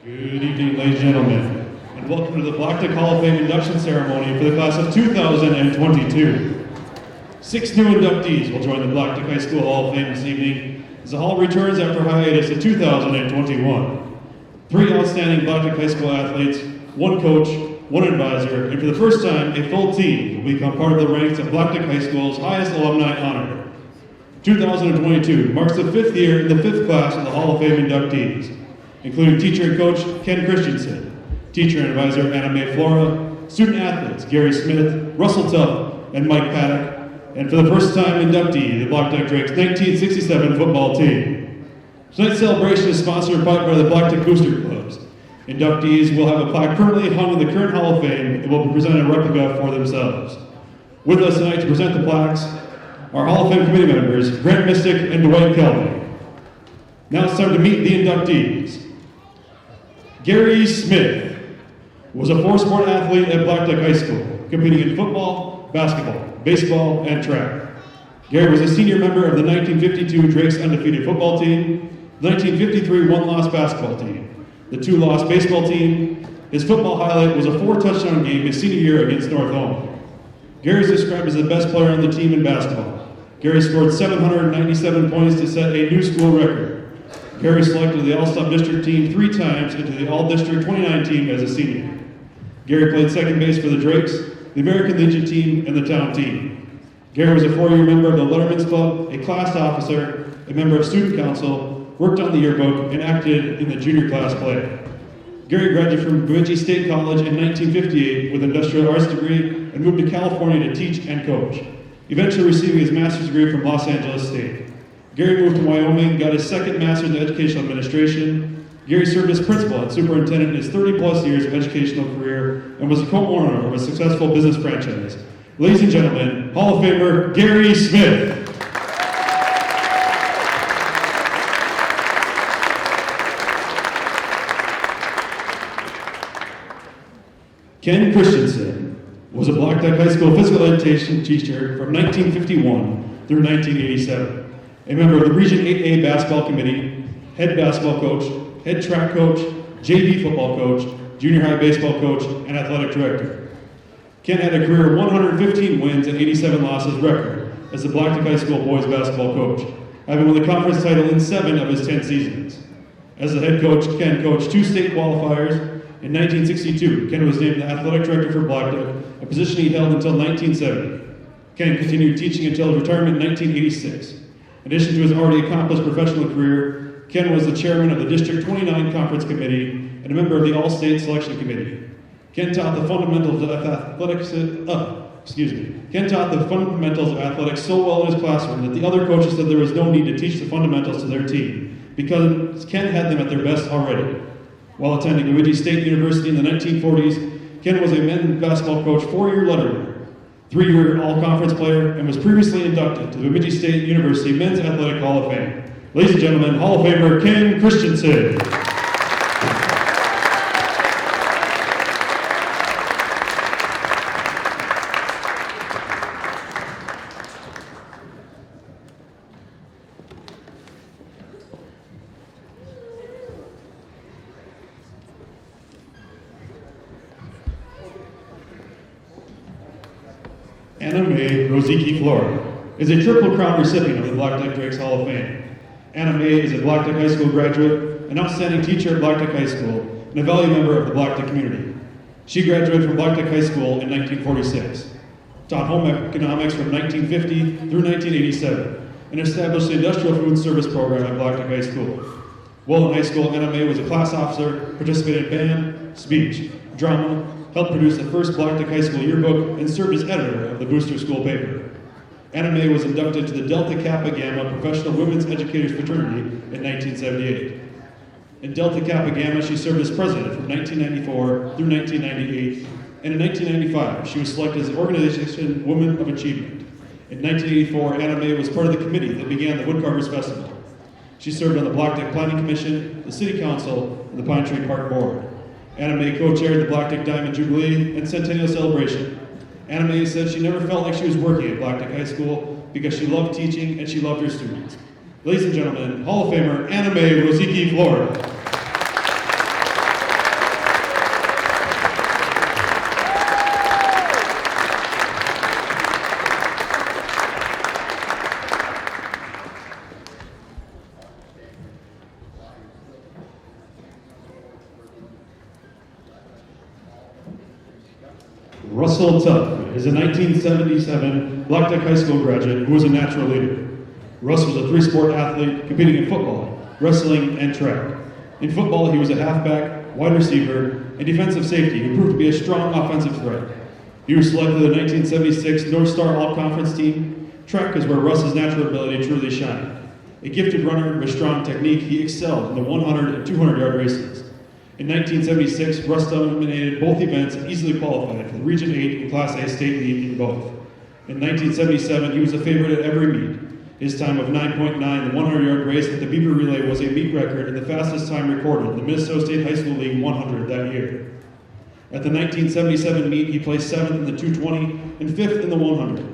Good evening, ladies and gentlemen, and welcome to the Blackduck Hall of Fame induction ceremony for the class of 2022. 6 new inductees will join the Blackduck High School Hall of Fame this evening as the Hall returns after hiatus in 2021. 3 outstanding Blackduck High School athletes, 1 coach, 1 advisor, and for the first time, a full team will become part of the ranks of Blackduck High School's highest alumni honor. 2022 marks the 5th year in the 5th class of the Hall of Fame inductees, including teacher and coach Ken Christianson, teacher and advisor Mae Floura, student athletes Garry Smith, Russell Tuff, and Mike Paddock, and for the first time inductee, the Blackduck Drakes 1967 football team. Tonight's celebration is sponsored by the Blackduck Booster Clubs. Inductees will have a plaque permanently hung in the current Hall of Fame and will be presented a replica for themselves. With us tonight to present the plaques are Hall of Fame committee members Grant Mystic and Dwight Kalvig. Now it's time to meet the inductees. Garry Smith was a 4-sport athlete at Blackduck High School, competing in football, basketball, baseball, and track. Garry was a senior member of the 1952 Drakes undefeated football team, the 1953 1-loss basketball team, the 2-loss baseball team. His football highlight was a 4-touchdown game his senior year against North Home. Garry is described as the best player on the team in basketball. Garry scored 797 points to set a new school record. Garry selected the All-Stop District team 3 times into the All-District 29 team as a senior. Garry played second base for the Drakes, the American Legion team, and the town team. Garry was a 4-year member of the Letterman's Club, a class officer, a member of student council, worked on the yearbook, and acted in the junior class play. Garry graduated from Bemidji State College in 1958 with an industrial arts degree and moved to California to teach and coach, eventually receiving his master's degree from Los Angeles State. Garry moved to Wyoming, got his second master's in educational administration. Garry served as principal and superintendent in his 30-plus years of educational career and was a co-owner of a successful business franchise. Ladies and gentlemen, Hall of Famer Garry Smith. Ken Christianson was a Blackduck High School physical education teacher from 1951 through 1987. A member of the Region 8A basketball committee, head basketball coach, head track coach, JV football coach, junior high baseball coach, and athletic director. Ken had a career of 115 wins and 87 losses record as the Blackduck High School boys basketball coach, having won the conference title in 7 of his 10 seasons. As the head coach, Ken coached 2 state qualifiers. In 1962, Ken was named the athletic director for Blackduck, a position he held until 1970. Ken continued teaching until his retirement in 1986. In addition to his already accomplished professional career, Ken was the chairman of the District 29 Conference Committee and a member of the All-State Selection Committee. Ken taught the fundamentals of athletics. Ken taught the fundamentals of athletics so well in his classroom that the other coaches said there was no need to teach the fundamentals to their team because Ken had them at their best already. While attending Bemidji State University in the 1940s, Ken was a men's basketball coach, 4-year letterman, 3-year all-conference player, and was previously inducted to the Bemidji State University Men's Athletic Hall of Fame. Ladies and gentlemen, Hall of Famer Ken Christianson. Mae Floura is a Triple Crown recipient of the Blackduck Drakes Hall of Fame. Mae is a Blackduck High School graduate, an outstanding teacher at Blackduck High School, and a valued member of the Blackduck community. She graduated from Blackduck High School in 1946, taught home economics from 1950 through 1987, and established the Industrial Food Service Program at Blackduck High School. While in high school, Mae was a class officer, participated in band, speech, drama, helped produce the first Blackduck High School yearbook, and served as editor of the Booster School paper. Mae was inducted to the Delta Kappa Gamma Professional Women's Educators Fraternity in 1978. In Delta Kappa Gamma, she served as president from 1994 through 1998, and in 1995, she was selected as the Organization Woman of Achievement. In 1984, Mae was part of the committee that began the Woodcarvers Festival. She served on the Blackduck Planning Commission, the City Council, and the Pine Tree Park Board. Mae co-chaired the Blackduck Diamond Jubilee and Centennial Celebration. Mae said she never felt like she was working at Blackduck High School because she loved teaching and she loved her students. Ladies and gentlemen, Hall of Famer Mae Floura. Russell Tuff is a 1977 Blackduck High School graduate who was a natural leader. Russ was a three-sport athlete competing in football, wrestling, and track. In football, he was a halfback, wide receiver, and defensive safety who proved to be a strong offensive threat. He was selected to the 1976 North Star All-Conference team. Track is where Russ's natural ability truly shined. A gifted runner with strong technique, he excelled in the 100 and 200-yard races. In 1976, Russ dominated both events and easily qualified for the Region 8 and Class A state lead in both. In 1977, he was a favorite at every meet. His time of 9.9 in the 100-yard race at the Beaver Relay was a meet record and the fastest time recorded in the Minnesota State High School League 100 that year. At the 1977 meet, he placed 7th in the 220 and 5th in the 100.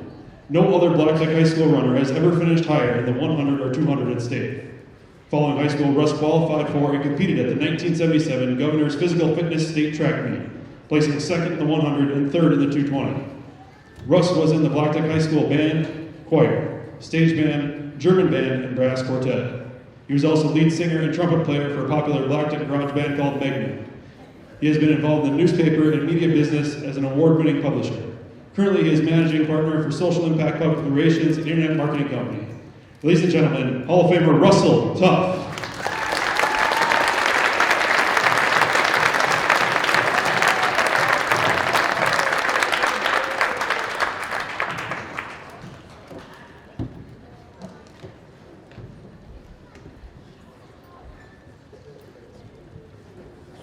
No other Blackduck High School runner has ever finished higher in the 100 or 200 in state. Following high school, Russ qualified for and competed at the 1977 Governor's Physical Fitness State Track Meet, placing 2nd in the 100 and 3rd in the 220. Russ was in the Blackduck High School band, choir, stage band, German band, and brass quartet. He was also lead singer and trumpet player for a popular Blackduck garage band called Magnum. He has been involved in the newspaper and media business as an award-winning publisher. Currently, he is managing partner for social impact public relations and internet marketing company. Ladies and gentlemen, Hall of Famer Russell Tuff.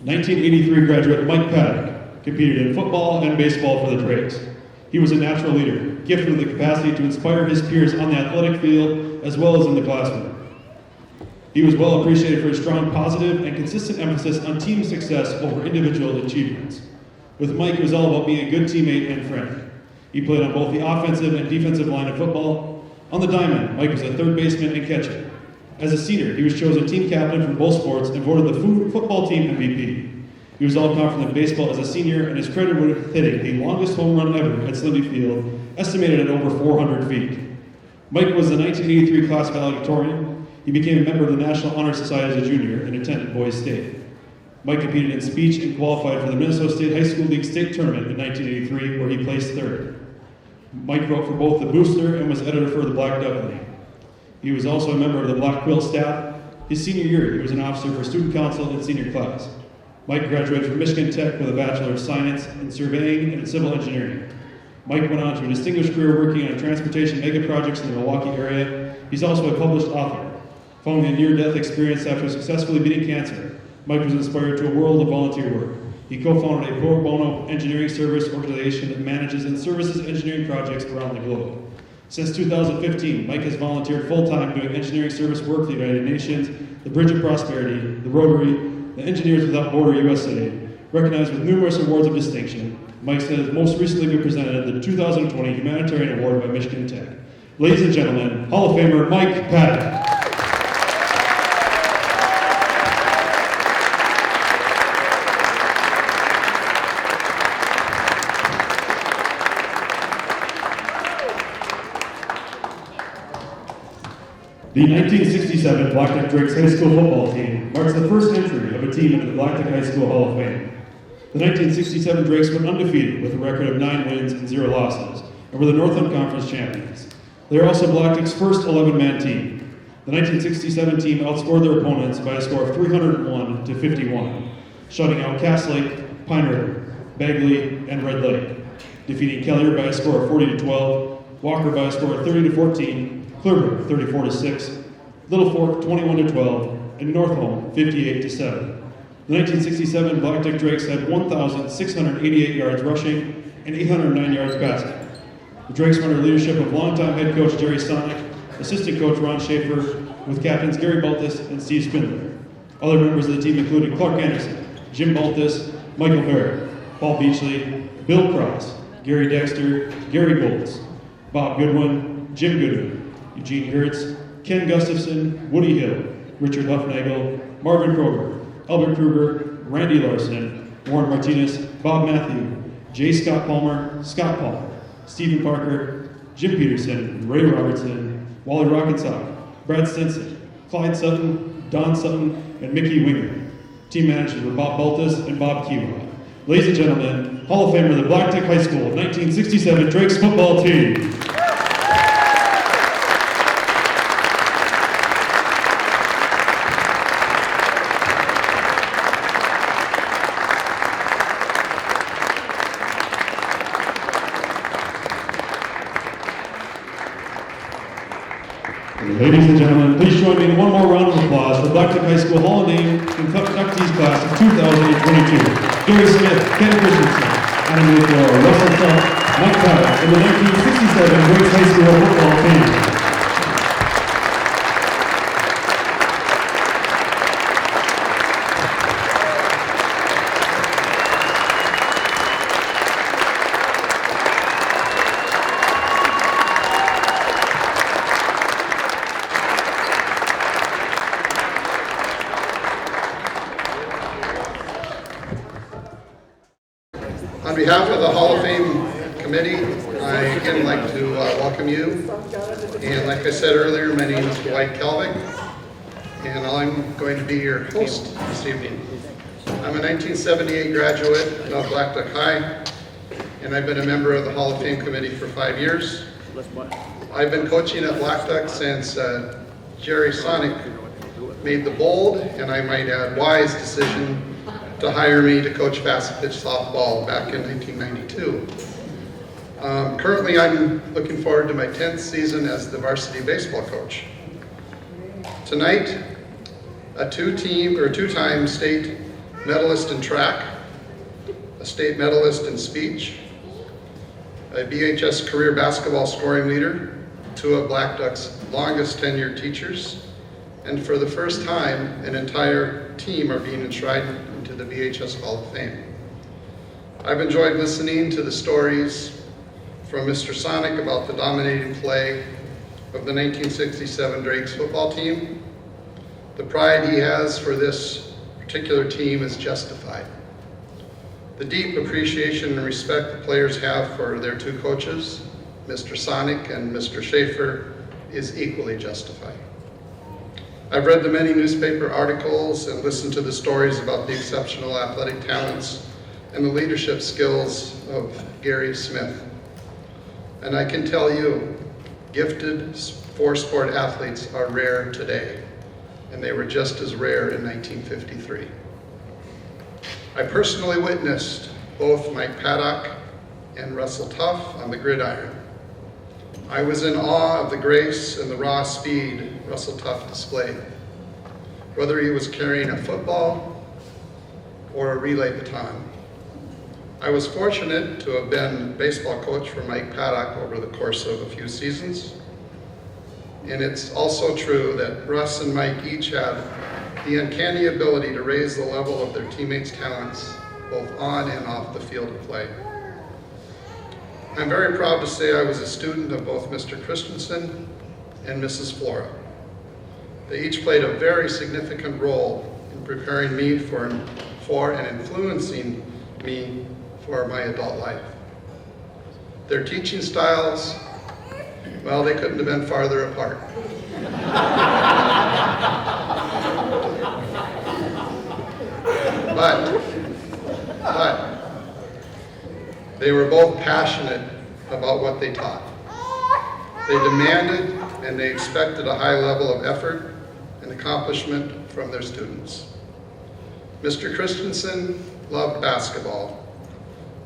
'83 graduate Mike Paddock competed in football and baseball for the Drakes. He was a natural leader, gifted with the capacity to inspire his peers on the athletic field as well as in the classroom. He was well appreciated for his strong, positive, and consistent emphasis on team success over individual achievements. With Mike, it was all about being a good teammate and friend. He played on both the offensive and defensive line of football. On the diamond, Mike was a third baseman and catcher. As a senior, he was chosen team captain for both sports and voted the football team MVP. He was all-conference in baseball as a senior and is credited with hitting the longest home run ever at Slimby Field, estimated at over 400 feet. Mike was the 1983 class valedictorian. He became a member of the National Honor Society as a junior and attended Boys State. Mike competed in speech and qualified for the Minnesota State High School League State Tournament in 1983, where he placed third. Mike wrote for both the Booster and was editor for the Blackduck League. He was also a member of the Black Quill staff. His senior year, he was an officer for student council in senior class. Mike graduated from Michigan Tech with a Bachelor of Science in Surveying and Civil Engineering. Mike went on to a distinguished career working on transportation mega projects in the Milwaukee area. He's also a published author. Following a near-death experience after successfully beating cancer, Mike was inspired to a world of volunteer work. He co-founded a pro bono engineering service organization that manages and services engineering projects around the globe. Since 2015, Mike has volunteered full-time doing engineering service work for the United Nations, the Bridge of Prosperity, the Rotary, the Engineers Without Border USA, recognized with numerous awards of distinction. Mike has most recently been presented the 2020 Humanitarian Award by Michigan Tech. Ladies and gentlemen, Hall of Famer Mike Paddock. The 1967 Blackduck Drakes High School football team marks the first entry of a team into the Blackduck High School Hall of Fame. The 1967 Drakes went undefeated with a record of 9 wins and 0 losses, and were the Northland Conference champions. They are also Blackduck's first 11-man team. The 1967 team outscored their opponents by a score of 301 to 51, shutting out Cass Lake, Pine River, Bagley, and Red Lake, defeating Kellier by a score of 40 to 12, Walker by a score of 30 to 14, Clearbrook 34 to 6, Little Fork 21 to 12, and Northholm 58 to 7. The 1967 Blackduck Drakes had 1,688 yards rushing and 809 yards passing. The Drakes were under leadership of longtime head coach Jerry Sonic, assistant coach Ron Schaefer, with captains Gary Baltus and Steve Spindler. Other members of the team included Clark Anderson, Jim Baltus, Michael Barrett, Paul Beachley, Bill Cross, Gary Dexter, Gary Goltz, Bob Goodwin, Jim Goodwin, Eugene Gertz, Ken Gustafson, Woody Hill, Richard Huffnagel, Marvin Kroger, Albert Kruger, Randy Larson, Warren Martinez, Bob Matthew, J. Scott Palmer, Stephen Parker, Jim Peterson, Ray Robertson, Wally Rockensock, Brad Stinson, Clyde Sutton, Don Sutton, and Mickey Winger. Team managers were Bob Baltus and Bob Kiwa. Ladies and gentlemen, Hall of Famer of the Blackduck High School of 1967 Drake's football team. Ladies and gentlemen, please join me in one more round of applause for Blackduck High School Hall of Fame Inductees class of 2022. Garry Smith, Christianson, Mae Floura, Tuff, Paddock, and the 1967 Grace High School football team. On behalf of the Hall of Fame Committee, I again like to welcome you. And like I said earlier, my name is Dwight Kalvig, and I'm going to be your host this evening. I'm a 1978 graduate of Blackduck High, and I've been a member of the Hall of Fame Committee for 5 years. I've been coaching at Blackduck since Garry Smith made the bold, and I might add wise decision to hire me to coach fast pitch softball back in 1992. Currently, I'm looking forward to my 10th season as the varsity baseball coach. Tonight, a two-time state medalist in track, a state medalist in speech, a BHS career basketball scoring leader, two of Blackduck's longest tenured teachers, and for the first time, an entire team are being enshrined into the BHS Hall of Fame. I've enjoyed listening to the stories from Mr. Sonic about the dominating play of the 1967 Drakes football team. The pride he has for this particular team is justified. The deep appreciation and respect the players have for their two coaches, Mr. Sonic and Mr. Schaefer, is equally justified. I've read the many newspaper articles and listened to the stories about the exceptional athletic talents and the leadership skills of Garry Smith. And I can tell you, gifted four-sport athletes are rare today, and they were just as rare in 1953. I personally witnessed both Mike Paddock and Russell Tuff on the gridiron. I was in awe of the grace and the raw speed Russell Tuff displayed, whether he was carrying a football or a relay baton. I was fortunate to have been baseball coach for Mike Paddock over the course of a few seasons. And it's also true that Russ and Mike each had the uncanny ability to raise the level of their teammates' talents, both on and off the field of play. I'm very proud to say I was a student of both Mr. Christianson and Mrs. Floura. They each played a very significant role in preparing me for and influencing me for my adult life. Their teaching styles, well, they couldn't have been farther apart. But they were both passionate about what they taught. They demanded and they expected a high level of effort and accomplishment from their students. Mr. Christianson loved basketball,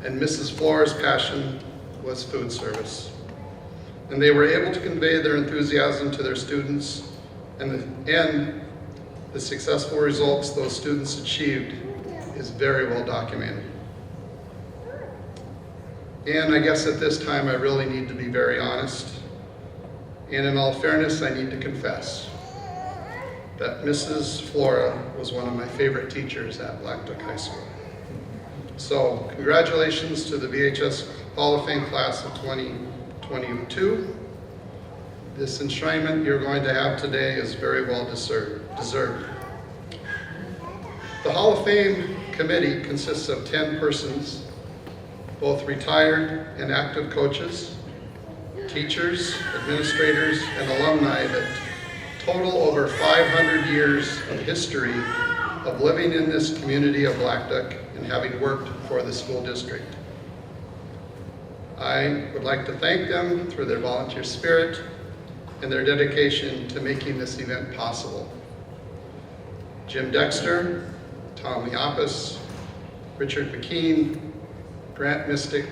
and Mrs. Floura's passion was food service. And they were able to convey their enthusiasm to their students, and the successful results those students achieved is very well documented. And I guess at this time I really need to be very honest, and in all fairness I need to confess that Mrs. Floura was one of my favorite teachers at Blackduck High School. So congratulations to the BHS Hall of Fame class of 2022. This enshrinement you're going to have today is very well deserved. The Hall of Fame committee consists of 10 persons, both retired and active coaches, teachers, administrators, and alumni that total over 500 years of history of living in this community of Blackduck and having worked for the school district. I would like to thank them for their volunteer spirit and their dedication to making this event possible. Jim Dexter, Tom Leopis, Richard McKean, Grant Mystic,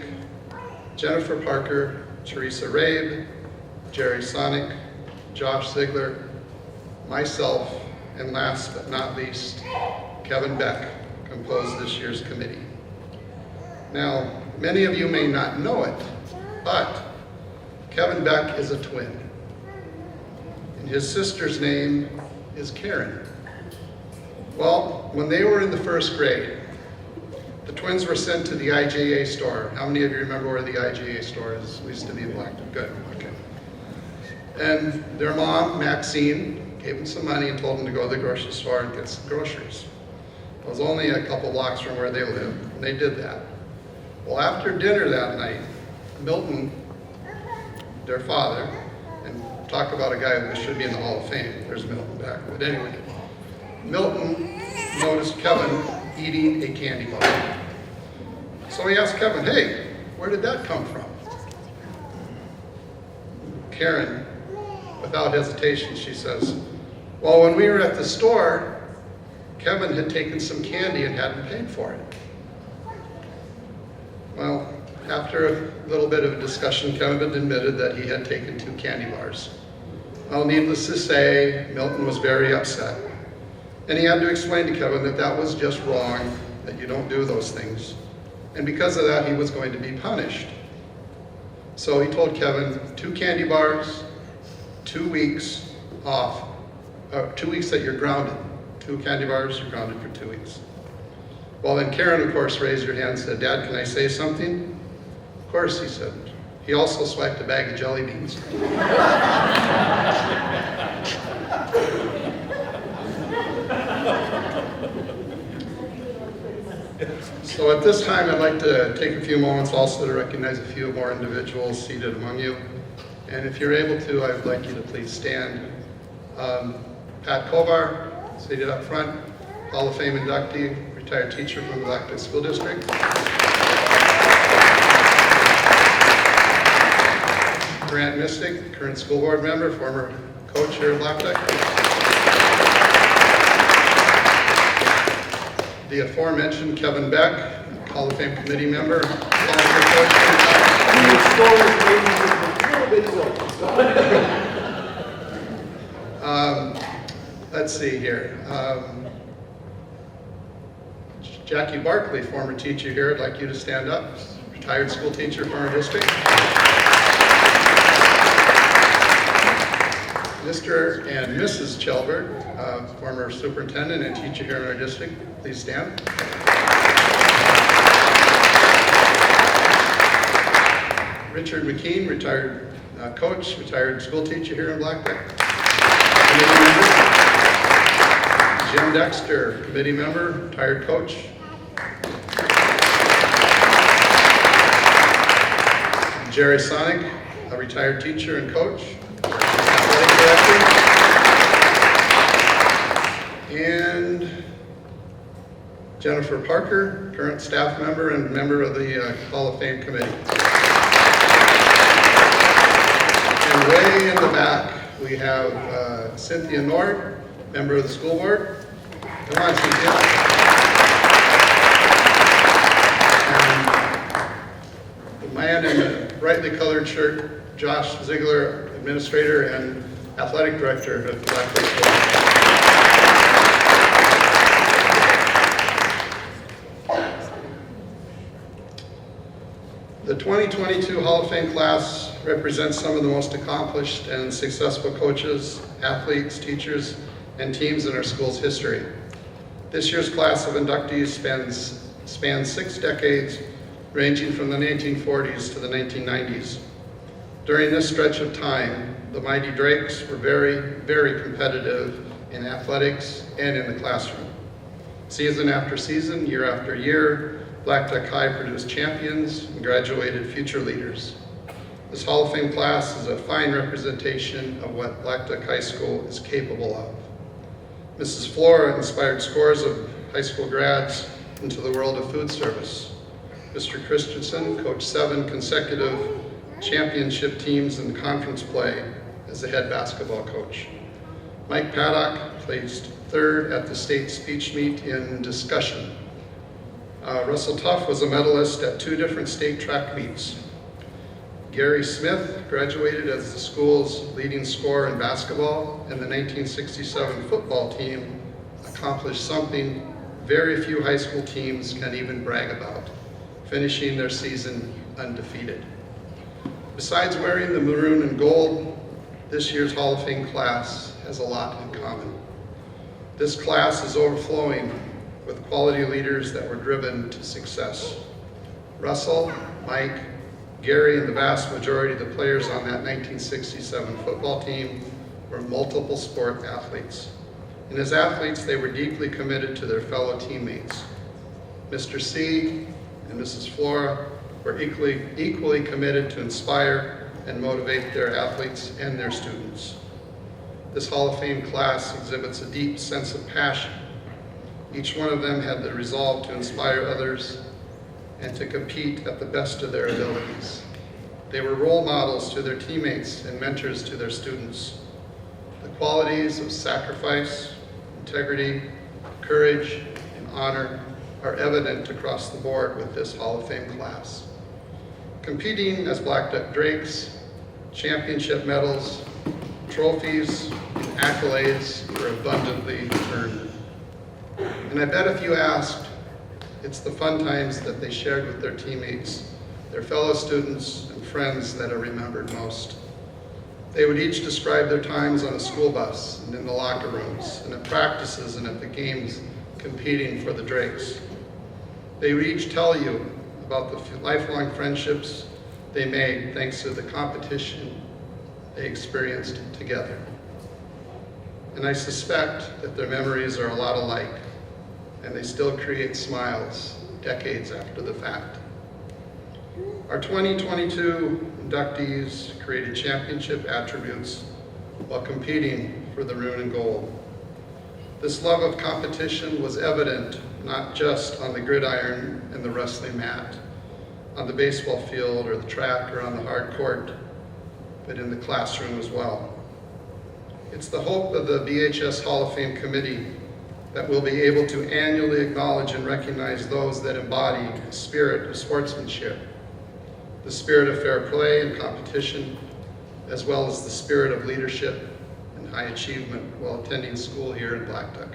Jennifer Parker, Teresa Rabe, Jerry Sonic, Josh Ziegler, myself, and last but not least, Kevin Beck composed this year's committee. Now, many of you may not know it, but Kevin Beck is a twin, and his sister's name is Karen. Well, when they were in the first grade, the twins were sent to the IGA store. How many of you remember where the IGA store is? We used to be in Blackduck. Good, okay. And their mom, Maxine, gave them some money and told them to go to the grocery store and get some groceries. It was only a couple blocks from where they lived, and they did that. Well, after dinner that night, Milton, their father, and talk about a guy who should be in the Hall of Fame, there's Milton back, but anyway, Milton noticed Kevin eating a candy bar. So he asked Kevin, hey, where did that come from? Karen, without hesitation, she says, well, when we were at the store, Kevin had taken some candy and hadn't paid for it. Well, after a little bit of discussion, Kevin admitted that he had taken 2 candy bars. Well, needless to say, Milton was very upset. And he had to explain to Kevin that that was just wrong, that you don't do those things. And because of that, he was going to be punished. So he told Kevin, 2 candy bars, 2 weeks off, 2 weeks that you're grounded. 2 candy bars, you're grounded for 2 weeks. Well, then Karen, of course, raised her hand and said, Dad, can I say something? Of course, he said. He also swiped a bag of jelly beans. So at this time, I'd like to take a few moments also to recognize a few more individuals seated among you. And if you're able to, I'd like you to please stand. Pat Kovar, seated up front, Hall of Fame inductee, retired teacher from the Blackduck School District. Grant Mystic, current school board member, former coach here at Blackduck. The aforementioned Kevin Beck, Hall of Fame committee member, volunteer coach. Let's see here. Jackie Barkley, former teacher here, I'd like you to stand up. Retired school teacher from our district. Mr. and Mrs. Chelbert, former superintendent and teacher here in our district, please stand. Richard McKean, retired coach, retired school teacher here in Blackduck. Jim Dexter, committee member, retired coach. Jerry Sonic, a retired teacher and coach. And Jennifer Parker, current staff member and member of the Hall of Fame committee. And way in the back, we have Cynthia Nord, member of the school board. Come on, Cynthia. And the man in the brightly colored shirt, Josh Ziegler, administrator and athletic director at Blackduck School. The 2022 Hall of Fame class represents some of the most accomplished and successful coaches, athletes, teachers, and teams in our school's history. This year's class of inductees spans 6 decades, ranging from the 1940s to the 1990s. During this stretch of time, the Mighty Drakes were very, very competitive in athletics and in the classroom. Season after season, year after year, Blackduck High produced champions and graduated future leaders. This Hall of Fame class is a fine representation of what Blackduck High School is capable of. Mrs. Floura inspired scores of high school grads into the world of food service. Mr. Christianson coached 7 consecutive championship teams in conference play as the head basketball coach. Mike Paddock placed 3rd at the state speech meet in discussion. Russell Tuff was a medalist at 2 different state track meets. Garry Smith graduated as the school's leading scorer in basketball, and the 1967 football team accomplished something very few high school teams can even brag about, finishing their season undefeated. Besides wearing the maroon and gold, this year's Hall of Fame class has a lot in common. This class is overflowing with quality leaders that were driven to success. Russell, Mike, Garry, and the vast majority of the players on that 1967 football team were multiple sport athletes. And as athletes, they were deeply committed to their fellow teammates. Mr. C and Mrs. Floura were equally committed to inspire and motivate their athletes and their students. This Hall of Fame class exhibits a deep sense of passion. Each one of them had the resolve to inspire others and to compete at the best of their abilities. They were role models to their teammates and mentors to their students. The qualities of sacrifice, integrity, courage, and honor are evident across the board with this Hall of Fame class. Competing as Blackduck Drakes, championship medals, trophies, and accolades were abundantly earned. And I bet if you asked, it's the fun times that they shared with their teammates, their fellow students, and friends that are remembered most. They would each describe their times on a school bus and in the locker rooms and at practices and at the games competing for the Drakes. They would each tell you about the lifelong friendships they made thanks to the competition they experienced together. And I suspect that their memories are a lot alike, and they still create smiles decades after the fact. Our 2022 inductees created championship attributes while competing for the maroon and gold. This love of competition was evident not just on the gridiron and the wrestling mat, on the baseball field or the track or on the hard court, but in the classroom as well. It's the hope of the BHS Hall of Fame committee that we'll be able to annually acknowledge and recognize those that embody the spirit of sportsmanship, the spirit of fair play and competition, as well as the spirit of leadership and high achievement while attending school here in Blackduck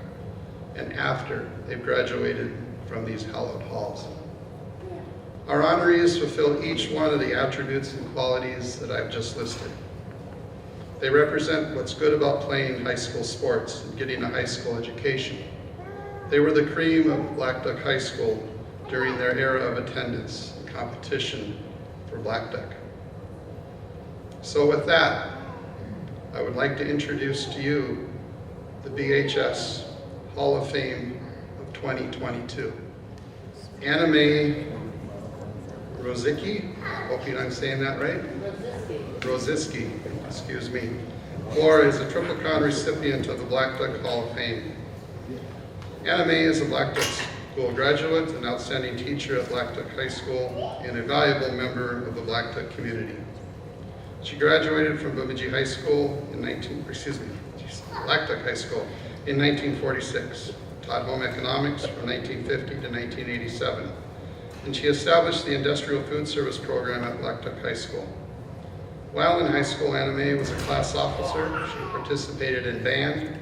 and after they've graduated from these hallowed halls. Our honorees fulfill each one of the attributes and qualities that I've just listed. They represent what's good about playing high school sports and getting a high school education. They were the cream of Blackduck High School during their era of attendance and competition for Blackduck. So with that, I would like to introduce to you the BHS Hall of Fame of 2022. Mae Rosicki, hoping I'm saying that right? Rosiski, excuse me. Floura is a Triple Crown recipient of the Blackduck Hall of Fame. Mae is a Blackduck School graduate, an outstanding teacher at Blackduck High School, and a valuable member of the Blackduck community. She graduated from Bemidji High School in Blackduck High School in 1946, taught home economics from 1950 to 1987, and she established the Industrial Food Service program at Blackduck High School. While in high school, Mae was a class officer. She participated in band,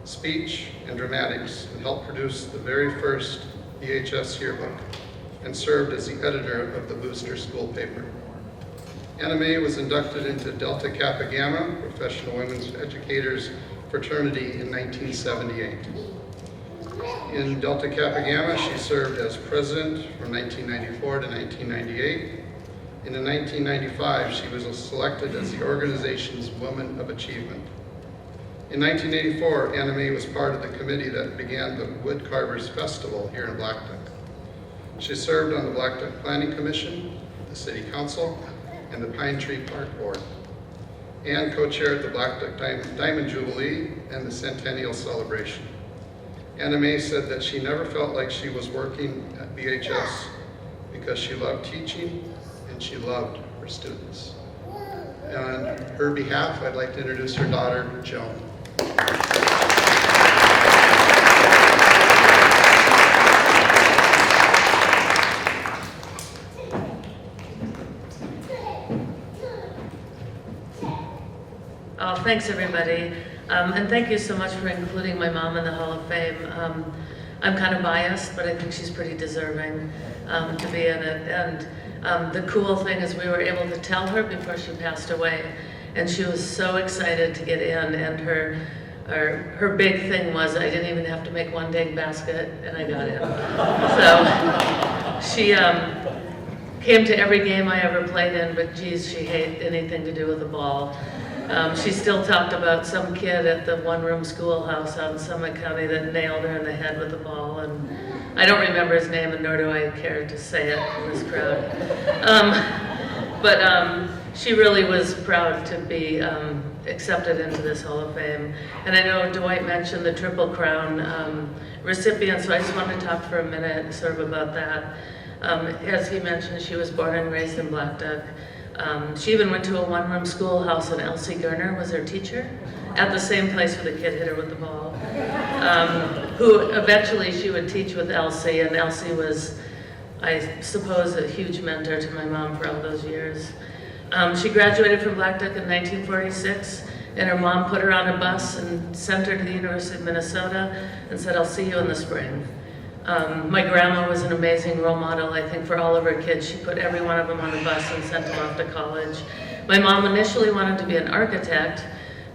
speech, and dramatics, and helped produce the very first BHS yearbook, and served as the editor of the Booster school paper. Mae was inducted into Delta Kappa Gamma, Professional Women's Educators Fraternity, in 1978. In Delta Kappa Gamma, she served as president from 1994 to 1998. And in 1995, she was selected as the organization's Woman of Achievement. In 1984, Mae was part of the committee that began the Wood Carvers Festival here in Blackduck. She served on the Blackduck Planning Commission, the City Council, and the Pine Tree Park Board, and co-chaired the Blackduck Diamond Jubilee and the Centennial Celebration. Anna Mae said that she never felt like she was working at BHS because she loved teaching and she loved her students. On her behalf, I'd like to introduce her daughter, Joan. Oh, thanks everybody. And thank you so much for including my mom in the Hall of Fame. I'm kind of biased, but I think she's pretty deserving to be in it. And the cool thing is we were able to tell her before she passed away, and she was so excited to get in, and her big thing was I didn't even have to make one dang basket, and I got in. So she came to every game I ever played in, but geez, she hated anything to do with the ball. She still talked about some kid at the one-room schoolhouse out in Summit County that nailed her in the head with a ball, and I don't remember his name, and nor do I care to say it in this crowd. But she really was proud to be accepted into this Hall of Fame. And I know Dwight mentioned the Triple Crown recipient, so I just wanted to talk for a minute sort of about that. As he mentioned, she was born and raised in Blackduck. She even went to a one-room schoolhouse, and Elsie Gerner was her teacher at the same place where the kid hit her with the ball. Who eventually she would teach with Elsie, and Elsie was, I suppose, a huge mentor to my mom for all those years. She graduated from Blackduck in 1946, and her mom put her on a bus and sent her to the University of Minnesota and said, "I'll see you in the spring." My grandma was an amazing role model, I think, for all of her kids. She put every one of them on the bus and sent them off to college. My mom initially wanted to be an architect,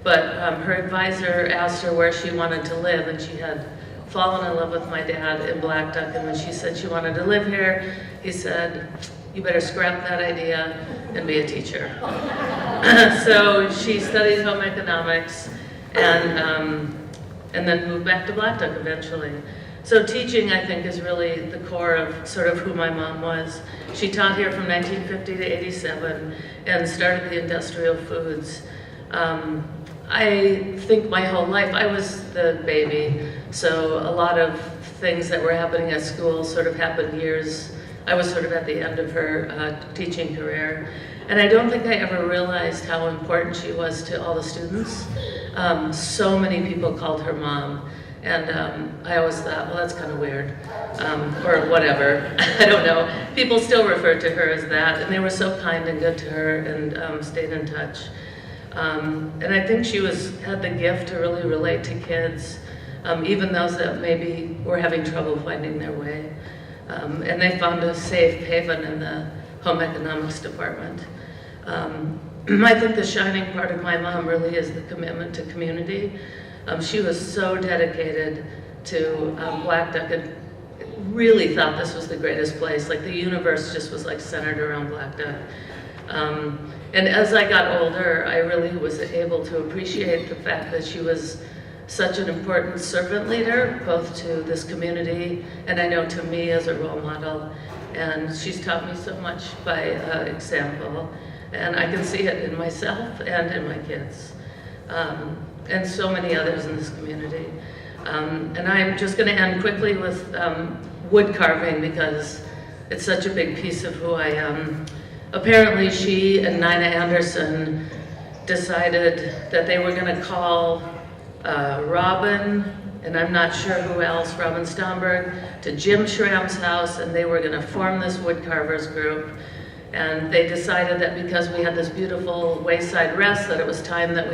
but her advisor asked her where she wanted to live, and she had fallen in love with my dad in Blackduck, and when she said she wanted to live here, he said, "You better scrap that idea and be a teacher." So she studied home economics and then moved back to Blackduck eventually. So teaching, I think, is really the core of sort of who my mom was. She taught here from 1950 to 87 and started the industrial foods. I think my whole life, I was the baby, so a lot of things that were happening at school sort of happened years. I was sort of at the end of her teaching career. And I don't think I ever realized how important she was to all the students. So many people called her mom. And I always thought, well, that's kind of weird, or whatever. I don't know. People still refer to her as that, and they were so kind and good to her and stayed in touch. And I think she had the gift to really relate to kids, even those that maybe were having trouble finding their way. And they found a safe haven in the home economics department. I think the shining part of my mom really is the commitment to community. She was so dedicated to Blackduck and really thought this was the greatest place. Like the universe just was like centered around Blackduck. And as I got older, I really was able to appreciate the fact that she was such an important servant leader, both to this community and I know to me as a role model. And she's taught me so much by example. And I can see it in myself and in my kids. And so many others in this community. And I'm just going to end quickly with wood carving because it's such a big piece of who I am. Apparently she and Nina Anderson decided that they were going to call Robin, and I'm not sure who else, Robin Stomberg, to Jim Schramm's house, and they were going to form this wood carvers group. And they decided that because we had this beautiful wayside rest, that it was time that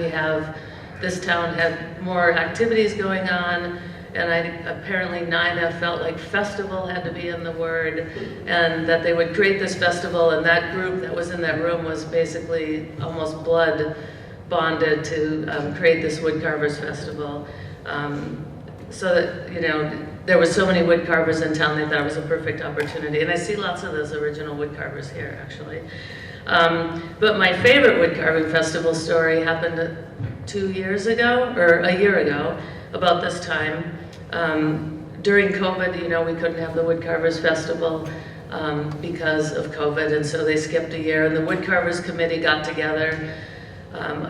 this town had more activities going on, and apparently Nina felt like festival had to be in the word, and that they would create this festival, and that group that was in that room was basically almost blood bonded to create this woodcarvers festival. So that, you know, there were so many woodcarvers in town, they thought it was a perfect opportunity, and I see lots of those original woodcarvers here, actually. But my favorite woodcarving festival story happened 2 years ago, or a year ago, about this time. During COVID, you know, we couldn't have the Woodcarvers Festival because of COVID, and so they skipped a year, and the Woodcarvers Committee got together,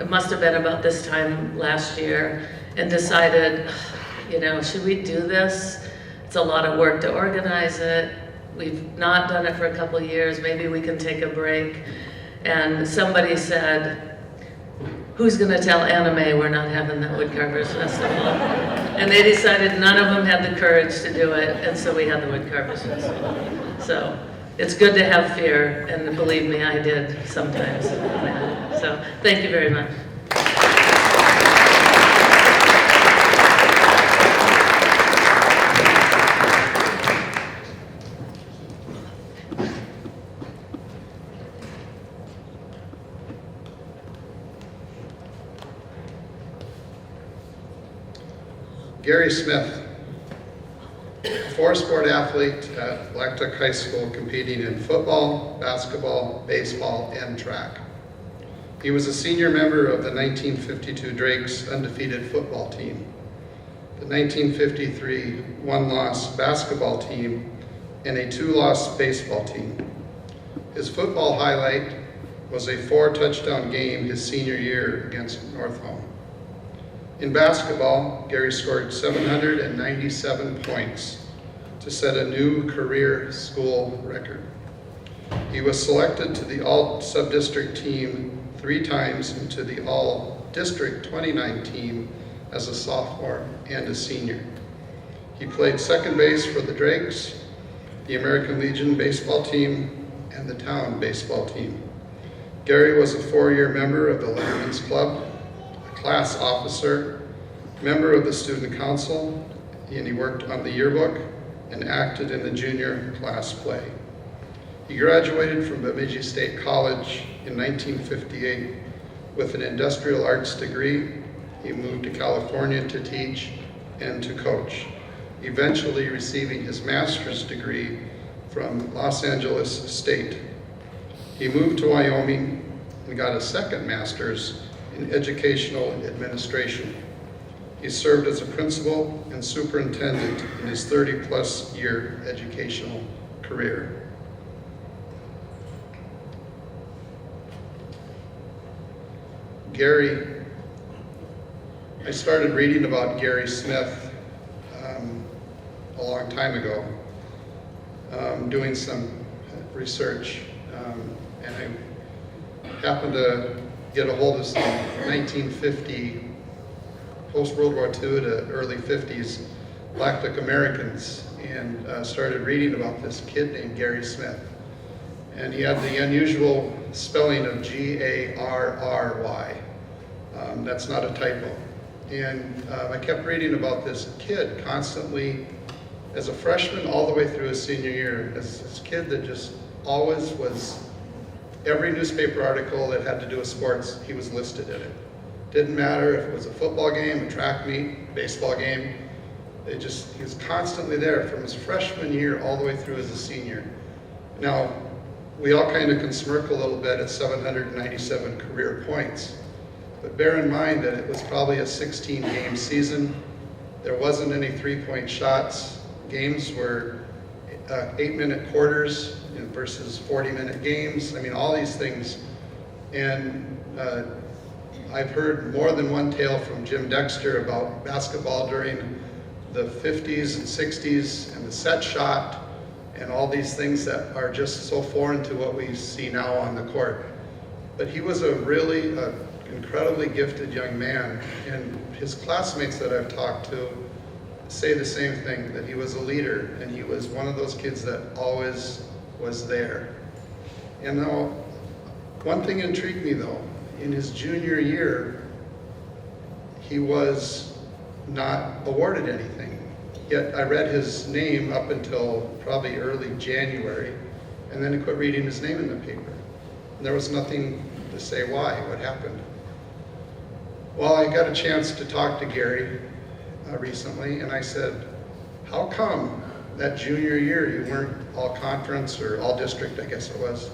it must have been about this time last year, and decided, you know, should we do this? It's a lot of work to organize it. We've not done it for a couple of years. Maybe we can take a break. And somebody said, who's going to tell Anna Mae we're not having that Woodcarvers Festival? And they decided none of them had the courage to do it, and so we had the Woodcarvers Festival. So it's good to have fear, and believe me, I did sometimes. So thank you very much. Garry Smith, a four-sport athlete at Blackduck High School competing in football, basketball, baseball, and track. He was a senior member of the 1952 Drakes undefeated football team, the 1953 one-loss basketball team, and a two-loss baseball team. His football highlight was a 4-touchdown game his senior year against North Home. In basketball, Garry scored 797 points to set a new career school record. He was selected to the all-sub-district team 3 times and to the all-district 29 team as a sophomore and a senior. He played second base for the Drakes, the American Legion baseball team, and the town baseball team. Garry was a 4-year member of the Letterman's Club, class officer, member of the student council, and he worked on the yearbook and acted in the junior class play. He graduated from Bemidji State College in 1958 with an industrial arts degree. He moved to California to teach and to coach, eventually receiving his master's degree from Los Angeles State. He moved to Wyoming and got a second master's in educational administration. He served as a principal and superintendent in his 30-plus year educational career. Garry, I started reading about Garry Smith a long time ago, doing some research, and I happened to get a hold of some 1950, post-World War II to early 50s Blackduck Americans, and started reading about this kid named Garry Smith. And he had the unusual spelling of Garry. That's not a typo. And I kept reading about this kid constantly as a freshman all the way through his senior year, as this kid that just always was. Every newspaper article that had to do with sports, he was listed in it. Didn't matter if it was a football game, a track meet, baseball game. He was constantly there from his freshman year all the way through as a senior. Now, we all kind of can smirk a little bit at 797 career points, but bear in mind that it was probably a 16-game season. There wasn't any 3-point shots. Games were 8-minute quarters versus 40-minute games. I mean, all these things. And I've heard more than one tale from Jim Dexter about basketball during the 50s and 60s and the set shot and all these things that are just so foreign to what we see now on the court. But he was a really incredibly gifted young man, and his classmates that I've talked to say the same thing, that he was a leader, and he was one of those kids that always was there. And now, one thing intrigued me though, in his junior year, he was not awarded anything. Yet I read his name up until probably early January, and then I quit reading his name in the paper. And there was nothing to say why, what happened. Well, I got a chance to talk to Garry recently, and I said, how come that junior year you weren't all conference or all district, I guess it was,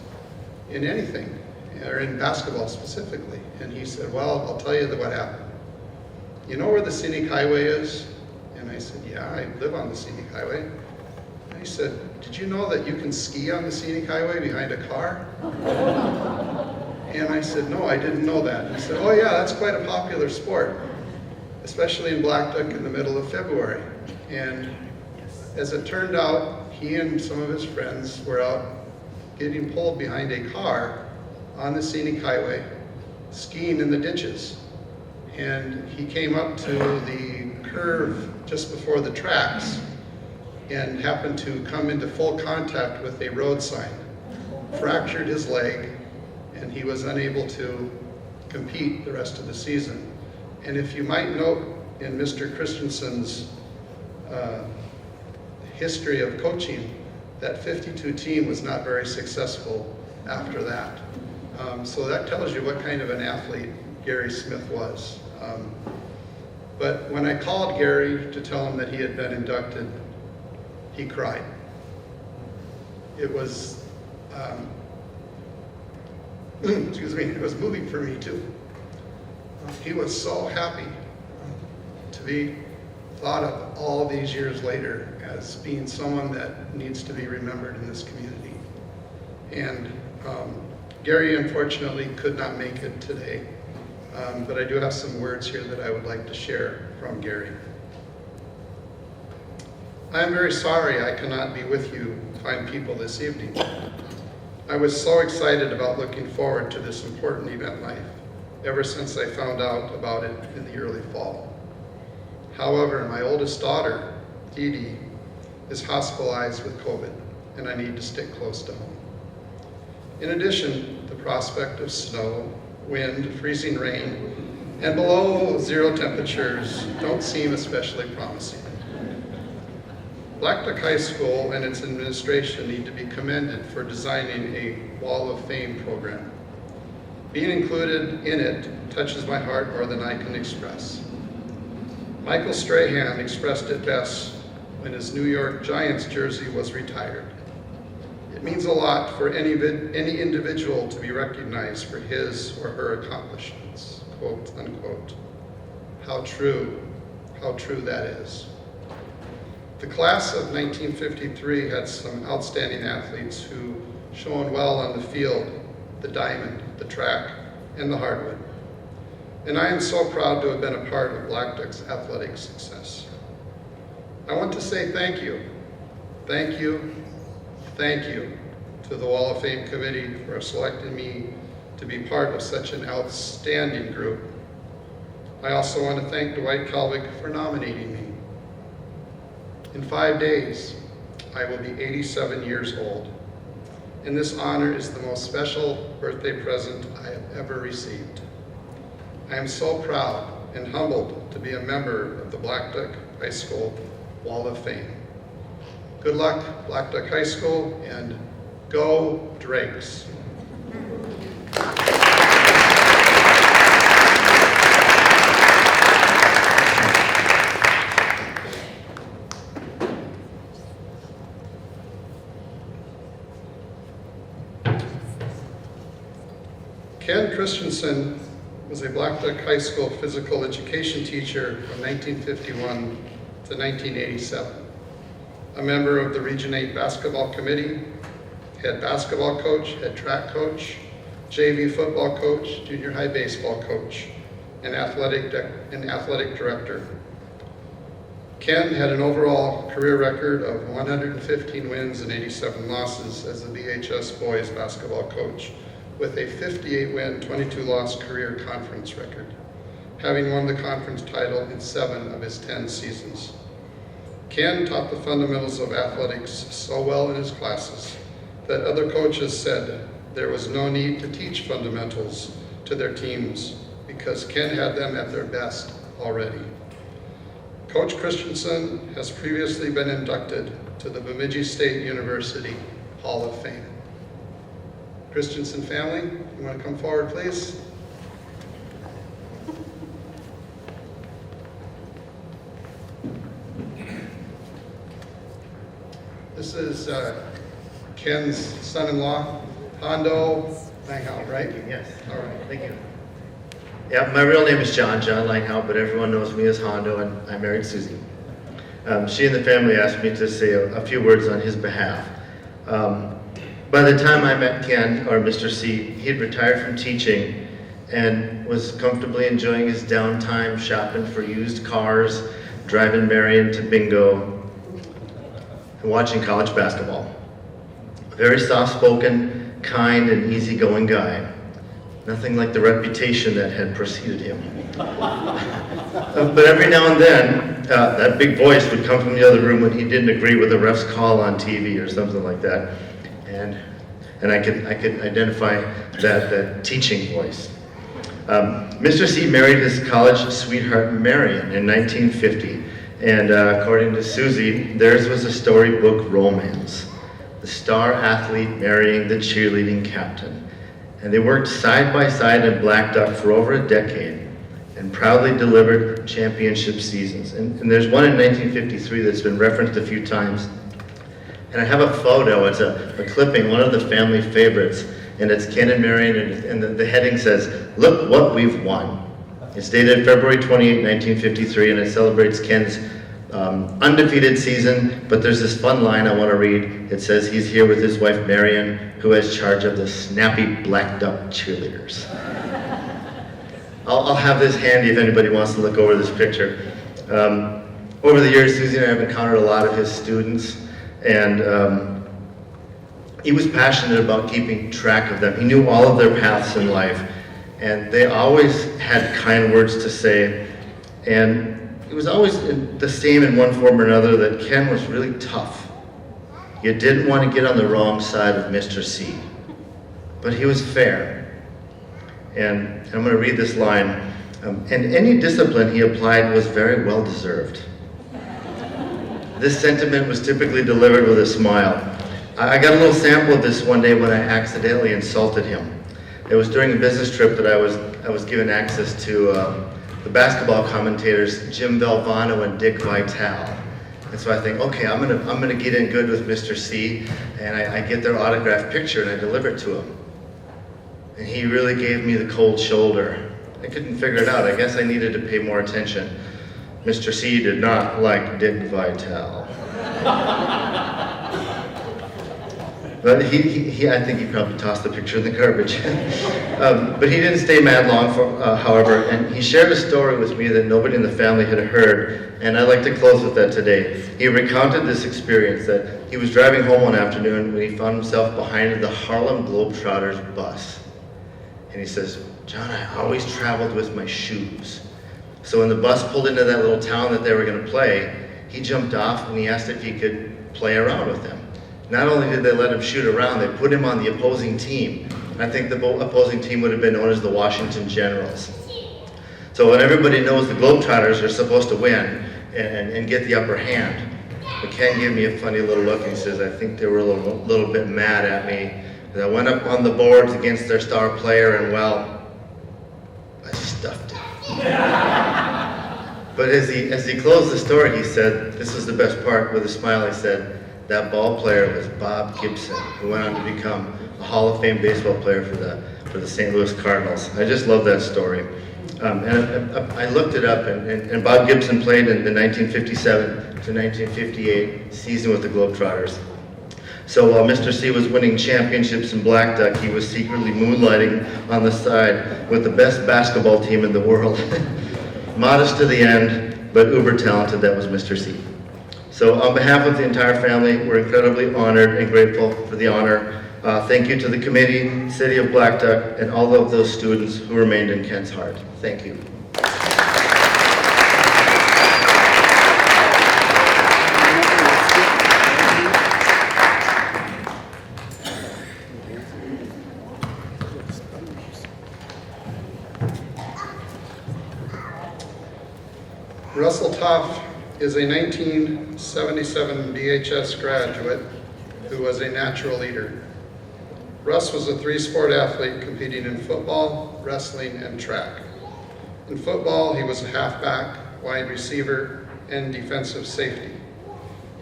in anything, or in basketball specifically? And he said, well, I'll tell you what happened. You know where the scenic highway is? And I said, yeah, I live on the scenic highway. And he said, did you know that you can ski on the scenic highway behind a car? And I said, no, I didn't know that. And he said, oh yeah, that's quite a popular sport. especially in Blackduck in the middle of February. And as it turned out, he and some of his friends were out getting pulled behind a car on the scenic highway, skiing in the ditches. And he came up to the curve just before the tracks and happened to come into full contact with a road sign, fractured his leg, and he was unable to compete the rest of the season. And if you might note in Mr. Christianson's history of coaching, that 52 team was not very successful after that. So that tells you what kind of an athlete Garry Smith was. But when I called Garry to tell him that he had been inducted, he cried. It was, excuse me, it was moving for me too. He was so happy to be thought of all these years later as being someone that needs to be remembered in this community. And Garry unfortunately could not make it today, but I do have some words here that I would like to share from Garry. I am very sorry I cannot be with you fine people this evening. I was so excited about looking forward to this important event in life ever since I found out about it in the early fall. However, my oldest daughter, Dee Dee, is hospitalized with COVID, and I need to stick close to home. In addition, the prospect of snow, wind, freezing rain, and below zero temperatures don't seem especially promising. Blackduck High School and its administration need to be commended for designing a Wall of Fame program. Being included in it touches my heart more than I can express. Michael Strahan expressed it best when his New York Giants jersey was retired. It means a lot for any individual to be recognized for his or her accomplishments, quote unquote. How true that is. The class of 1953 had some outstanding athletes who shone well on the field, the diamond, the track, and the hardwood. And I am so proud to have been a part of Blackduck's athletic success. I want to say thank you to the Wall of Fame Committee for selecting me to be part of such an outstanding group. I also want to thank Dwight Kalvig for nominating me. In 5 days, I will be 87 years old, and this honor is the most special birthday present I have ever received. I am so proud and humbled to be a member of the Blackduck High School Wall of Fame. Good luck, Blackduck High School, and go Drakes. Ken Christianson was a Blackduck High School physical education teacher from 1951 to 1987. A member of the Region 8 basketball committee, head basketball coach, head track coach, JV football coach, junior high baseball coach, and athletic director. Ken had an overall career record of 115 wins and 87 losses as the BHS boys basketball coach, with a 58-win, 22-loss career conference record, having won the conference title in 7 of his 10 seasons. Ken taught the fundamentals of athletics so well in his classes that other coaches said there was no need to teach fundamentals to their teams because Ken had them at their best already. Coach Christianson has previously been inducted to the Bemidji State University Hall of Fame. Christianson family, you want to come forward, please? This is Ken's son-in-law, Hondo Langhout, right? Yes. All right. Thank you. Yeah, my real name is John Langhout, but everyone knows me as Hondo, and I married Susie. She and the family asked me to say a few words on his behalf. By the time I met Ken, or Mr. C, he had retired from teaching and was comfortably enjoying his downtime shopping for used cars, driving Marion to bingo, and watching college basketball. A very soft-spoken, kind, and easygoing guy. Nothing like the reputation that had preceded him. But every now and then, that big voice would come from the other room when he didn't agree with the ref's call on TV or something like that. And I could identify that teaching voice. Mr. C married his college sweetheart Marion in 1950, and according to Susie, theirs was a storybook romance. The star athlete marrying the cheerleading captain. And they worked side by side in Blackduck for over a decade and proudly delivered championship seasons. And there's one in 1953 that's been referenced a few times. And I have a photo, it's a clipping, one of the family favorites, and it's Ken and Marion, and the heading says, "Look what we've won." It's dated February 28, 1953, and it celebrates Ken's undefeated season, but there's this fun line I want to read. It says he's here with his wife Marion, who has charge of the snappy Blackduck cheerleaders. I'll have this handy if anybody wants to look over this picture. Over the years, Susie and I have encountered a lot of his students, and he was passionate about keeping track of them. He knew all of their paths in life, and they always had kind words to say, and it was always the same in one form or another that Ken was really tough. You didn't want to get on the wrong side of Mr. C, but he was fair. And I'm going to read this line. And any discipline he applied was very well deserved. This sentiment was typically delivered with a smile. I got a little sample of this one day when I accidentally insulted him. It was during a business trip that I was given access to the basketball commentators Jim Valvano and Dick Vitale. And so I think, okay, I'm gonna get in good with Mr. C, and I get their autographed picture and I deliver it to him. And he really gave me the cold shoulder. I couldn't figure it out. I guess I needed to pay more attention. Mr. C did not like Dick Vitale. But I think he probably tossed the picture in the garbage. But he didn't stay mad long, however, and he shared a story with me that nobody in the family had heard, and I'd like to close with that today. He recounted this experience that he was driving home one afternoon when he found himself behind the Harlem Globetrotters bus. And he says, "John, I always traveled with my shoes." So when the bus pulled into that little town that they were going to play, he jumped off and he asked if he could play around with them. Not only did they let him shoot around, they put him on the opposing team. And I think the opposing team would have been known as the Washington Generals. So when everybody knows the Globetrotters are supposed to win and get the upper hand, but Ken gave me a funny little look and he says, "I think they were a little bit mad at me. I went up on the boards against their star player and, well, I stuffed him." But as he closed the story, he said, this is the best part, with a smile, he said, that ball player was Bob Gibson, who went on to become a Hall of Fame baseball player for the St. Louis Cardinals. I just love that story. And I looked it up, and Bob Gibson played in the 1957 to 1958 season with the Globetrotters. So while Mr. C was winning championships in Blackduck, he was secretly moonlighting on the side with the best basketball team in the world. Modest to the end, but uber talented, that was Mr. C. So on behalf of the entire family, we're incredibly honored and grateful for the honor. Thank you to the committee, City of Blackduck, and all of those students who remained in Ken's heart. Thank you. Russell Tuff is a 1977 BHS graduate who was a natural leader. Russ was a three-sport athlete competing in football, wrestling, and track. In football, he was a halfback, wide receiver, and defensive safety.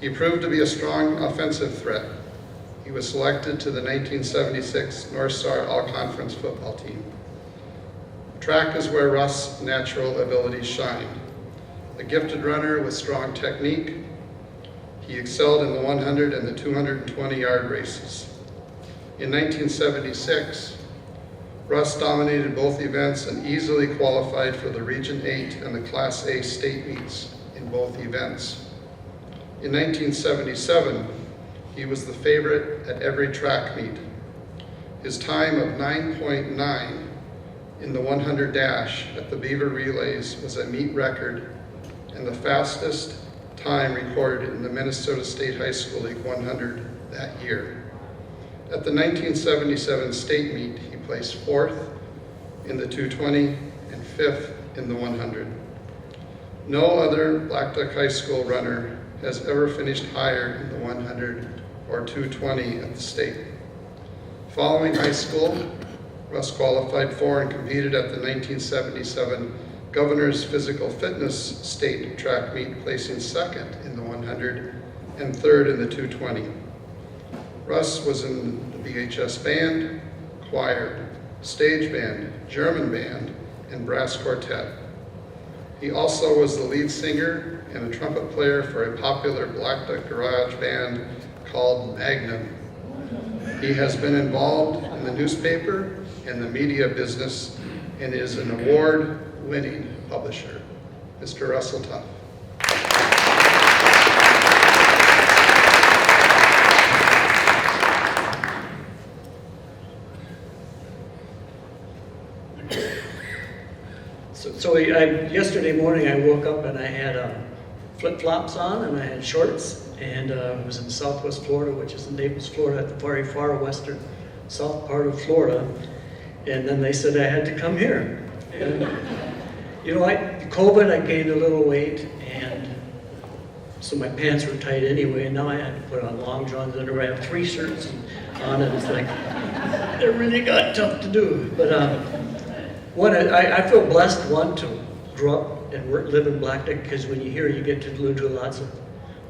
He proved to be a strong offensive threat. He was selected to the 1976 North Star All-Conference football team. Track is where Russ' natural abilities shined. A gifted runner with strong technique, he excelled in the 100 and the 220-yard races. In 1976, Russ dominated both events and easily qualified for the Region 8 and the Class A state meets in both events. In 1977, he was the favorite at every track meet. His time of 9.9 in the 100 dash at the Beaver Relays was a meet record and the fastest time recorded in the Minnesota State High School League 100 that year. At the 1977 state meet, he placed 4th in the 220 and 5th in the 100. No other Blackduck High School runner has ever finished higher in the 100 or 220 at the state. Following high school, Russ qualified for and competed at the 1977 Governor's Physical Fitness State Track Meet, placing 2nd in the 100 and 3rd in the 220. Russ was in the BHS band, choir, stage band, German band, and brass quartet. He also was the lead singer and a trumpet player for a popular Blackduck garage band called Magnum. He has been involved in the newspaper and the media business and is an award-winning publisher. Mr. Russell Tuff. Yesterday morning I woke up and I had flip-flops on and I had shorts, and I was in Southwest Florida, which is in Naples, Florida, at the very far western south part of Florida. And then they said I had to come here. And COVID, I gained a little weight, and so my pants were tight anyway, and now I had to put on long johns under. I have 3 shirts on, and it's like, it really got tough to do. But I feel blessed, to grow up and live in Blackduck, because when you're here, you get to do lots of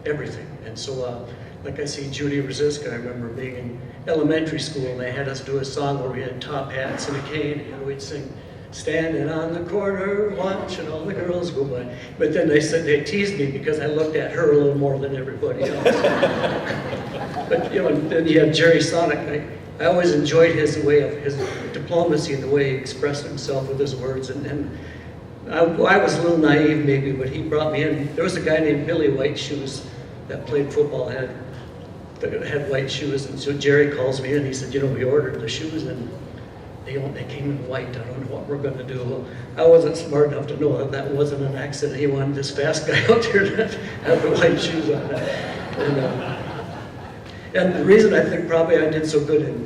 everything. And so, like I see Judy Rosiska, I remember being in elementary school, and they had us do a song where we had top hats and a cane, and we'd sing, "Standing on the corner, watching all the girls go by." But then they teased me because I looked at her a little more than everybody else. But then you have Jerry Sonic. I always enjoyed his way of his diplomacy and the way he expressed himself with his words. And I was a little naive maybe, but he brought me in. There was a guy named Billy White Shoes that played football, had white shoes, and so Jerry calls me in. He said, we ordered the shoes and they came in white. I don't know what we're going to do. Well, I wasn't smart enough to know that wasn't an accident. He wanted this fast guy out there to have the white shoes on. And the reason I think probably I did so good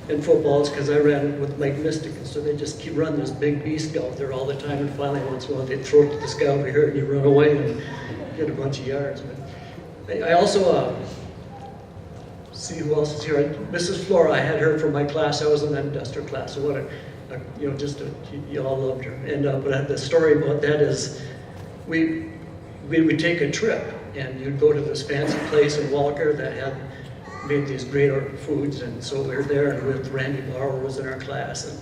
in football is because I ran with Mike Mystic, and so they just keep running this big beast out there all the time, and finally once in a while they throw it to this guy over here and you run away and get a bunch of yards. But I also see who else is here. Mrs. Floura, I had her for my class. I was in that industrial class, so what you all loved her. And but the story about that is we would take a trip, and you'd go to this fancy place in Walker that had made these great foods, and so we were there, and with Randy Bauer was in our class, and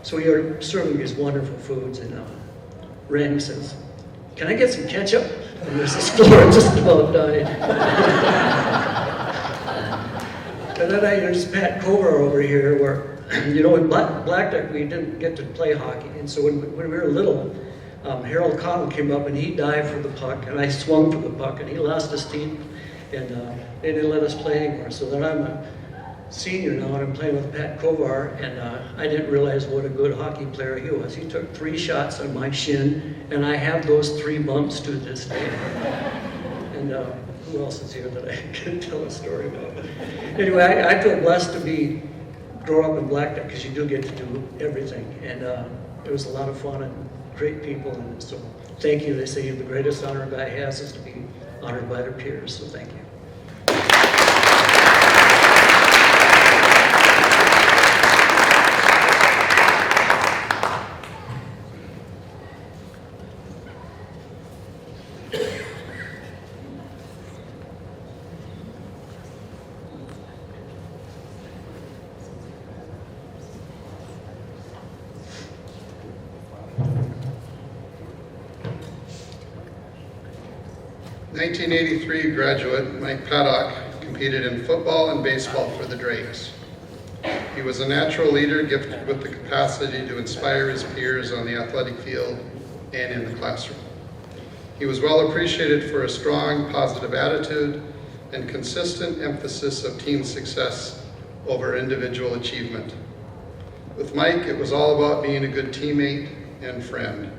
so we were serving these wonderful foods, and Randy says, "Can I get some ketchup?" And Mrs. Floura just about died. And then there's Pat Kovar over here, where in Blackduck we didn't get to play hockey, and so when we were little, Harold Cotton came up and he dived for the puck, and I swung for the puck, and he lost his teeth, and they didn't let us play anymore. So then I'm a senior now, and I'm playing with Pat Kovar, and I didn't realize what a good hockey player he was. He took 3 shots on my shin, and I have those 3 bumps to this day. And who else is here that I can tell a story about? Anyway, I feel blessed to grow up in Blackduck, because you do get to do everything, and it was a lot of fun and great people, and so thank you. They say the greatest honor a guy has is to be honored by their peers, so thank you. 1983 graduate Mike Paddock competed in football and baseball for the Drakes. He was a natural leader gifted with the capacity to inspire his peers on the athletic field and in the classroom. He was well appreciated for a strong, positive attitude and consistent emphasis of team success over individual achievement. With Mike, it was all about being a good teammate and friend.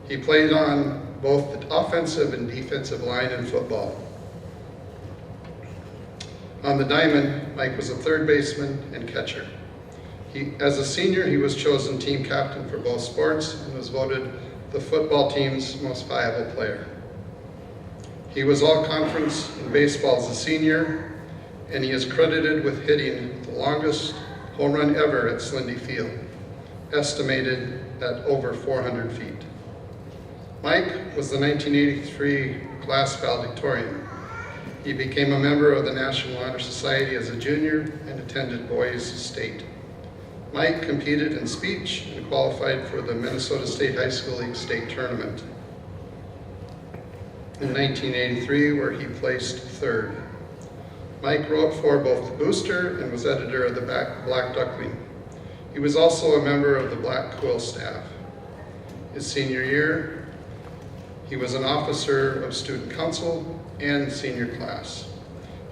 He played on both the offensive and defensive line in football. On the diamond, Mike was a third baseman and catcher. As a senior, he was chosen team captain for both sports and was voted the football team's most valuable player. He was all conference in baseball as a senior, and he is credited with hitting the longest home run ever at Slindy Field, estimated at over 400 feet. Mike was the 1983 class valedictorian. He became a member of the National Honor Society as a junior and attended Boys State. Mike competed in speech and qualified for the Minnesota State High School League State Tournament in 1983, where he placed third. Mike wrote for both the Booster and was editor of the Black Duckling. He was also a member of the Black Quill staff. His senior year, he was an officer of student council and senior class.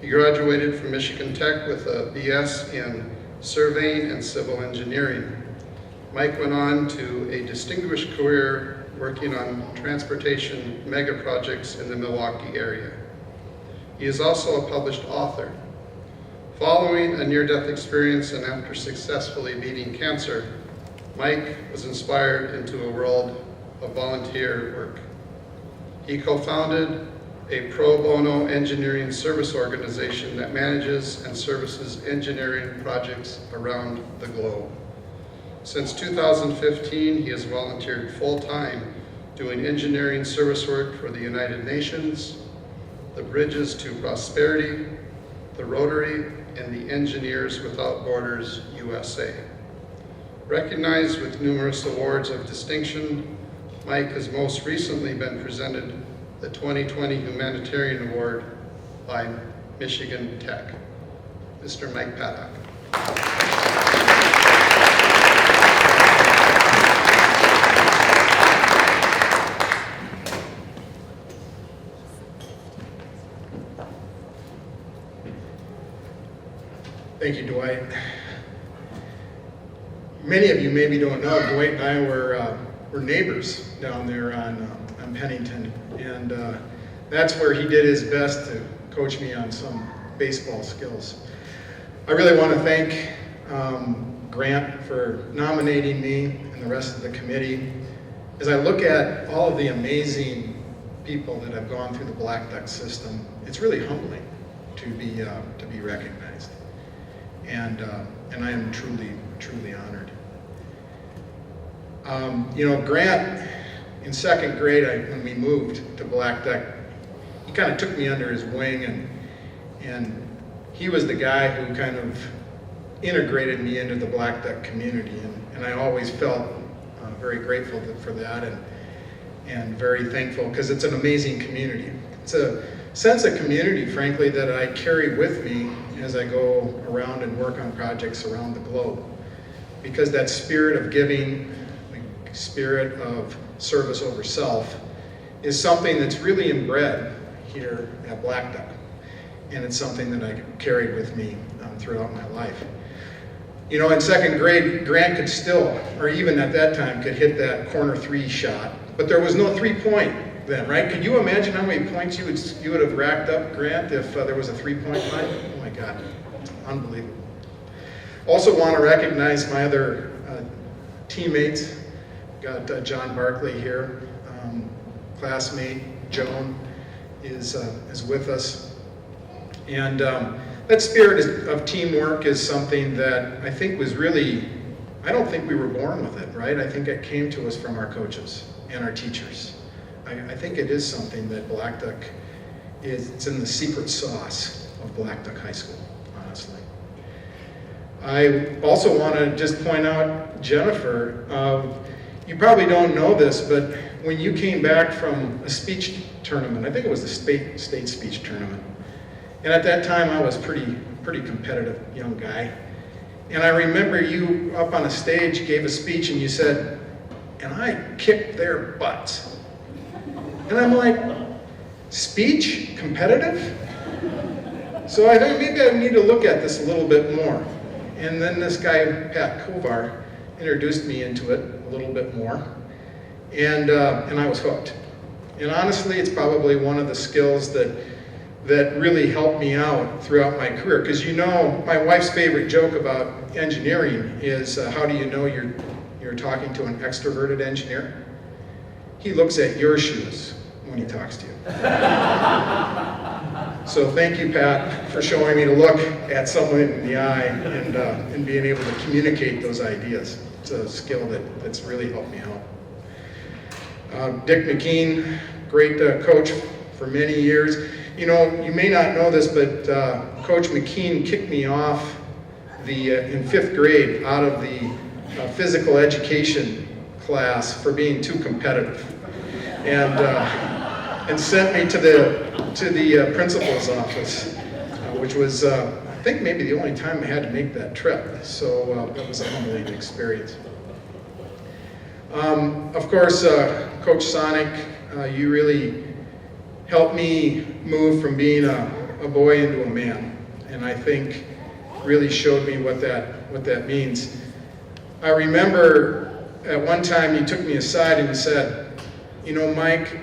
He graduated from Michigan Tech with a BS in surveying and civil engineering. Mike went on to a distinguished career working on transportation mega projects in the Milwaukee area. He is also a published author. Following a near-death experience and after successfully beating cancer, Mike was inspired into a world of volunteer work. He co-founded a pro bono engineering service organization that manages and services engineering projects around the globe. Since 2015, he has volunteered full-time doing engineering service work for the United Nations, the Bridges to Prosperity, the Rotary, and the Engineers Without Borders USA. Recognized with numerous awards of distinction, Mike has most recently been presented the 2020 Humanitarian Award by Michigan Tech. Mr. Mike Paddock. Thank you, Dwight. Many of you maybe don't know, Dwight and I were neighbors down there on Pennington, and that's where he did his best to coach me on some baseball skills. I really want to thank Grant for nominating me and the rest of the committee. As I look at all of the amazing people that have gone through the Blackduck system, it's really humbling to be recognized, and I am truly honored. Grant, in second grade, when we moved to Blackduck, he kind of took me under his wing, and he was the guy who kind of integrated me into the Blackduck community, and I always felt very grateful for that, and very thankful, because it's an amazing community. It's a sense of community, frankly, that I carry with me as I go around and work on projects around the globe, because that spirit of giving, the spirit of service over self, is something that's really inbred here at Blackduck, and it's something that I carried with me throughout my life. In second grade, Grant could still, or even at that time, could hit that corner 3 shot, but there was no 3-point then, right? Could you imagine how many points you would have racked up, Grant, if there was a 3-point line? Oh my God, unbelievable. Also want to recognize my other teammates. Got John Barkley here, classmate Joan is with us, and that spirit of teamwork is something that I think was really, I don't think we were born with it, right? I think it came to us from our coaches and our teachers. I think it is something that Blackduck it's in the secret sauce of Blackduck High School, honestly. I also want to just point out, Jennifer, you probably don't know this, but when you came back from a speech tournament, I think it was the state speech tournament, and at that time I was pretty competitive young guy, And I remember you up on a stage gave a speech and you said, and I kicked their butts. And I'm like, speech? Competitive? So I thought maybe I need to look at this a little bit more. And then this guy, Pat Kovar, introduced me into it a little bit more. And I was hooked. And honestly, it's probably one of the skills that really helped me out throughout my career. Because you know, my wife's favorite joke about engineering is, how do you know you're talking to an extroverted engineer? He looks at your shoes when he talks to you. So thank you, Pat, for showing me to look at someone in the eye and being able to communicate those ideas. It's a skill that's really helped me out. Dick McKean, great coach for many years. You know, you may not know this, but Coach McKean kicked me off in 5th grade out of the physical education class for being too competitive, and sent me to the principal's office, which was I think maybe the only time I had to make that trip. So that was a humbling experience. Of course, Coach Sonic, you really helped me move from being a boy into a man, and I think really showed me what that means. I remember at one time you took me aside and you said, you know, Mike,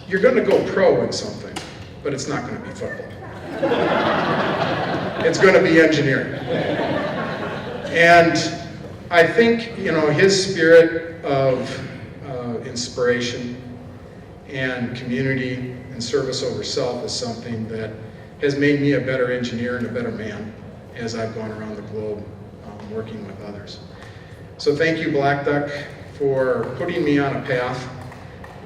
you're going to go pro in something, but it's not going to be football. It's going to be engineering. And I think, you know, his spirit of inspiration and community and service over self is something that has made me a better engineer and a better man as I've gone around the globe working with others. So thank you, Blackduck, for putting me on a path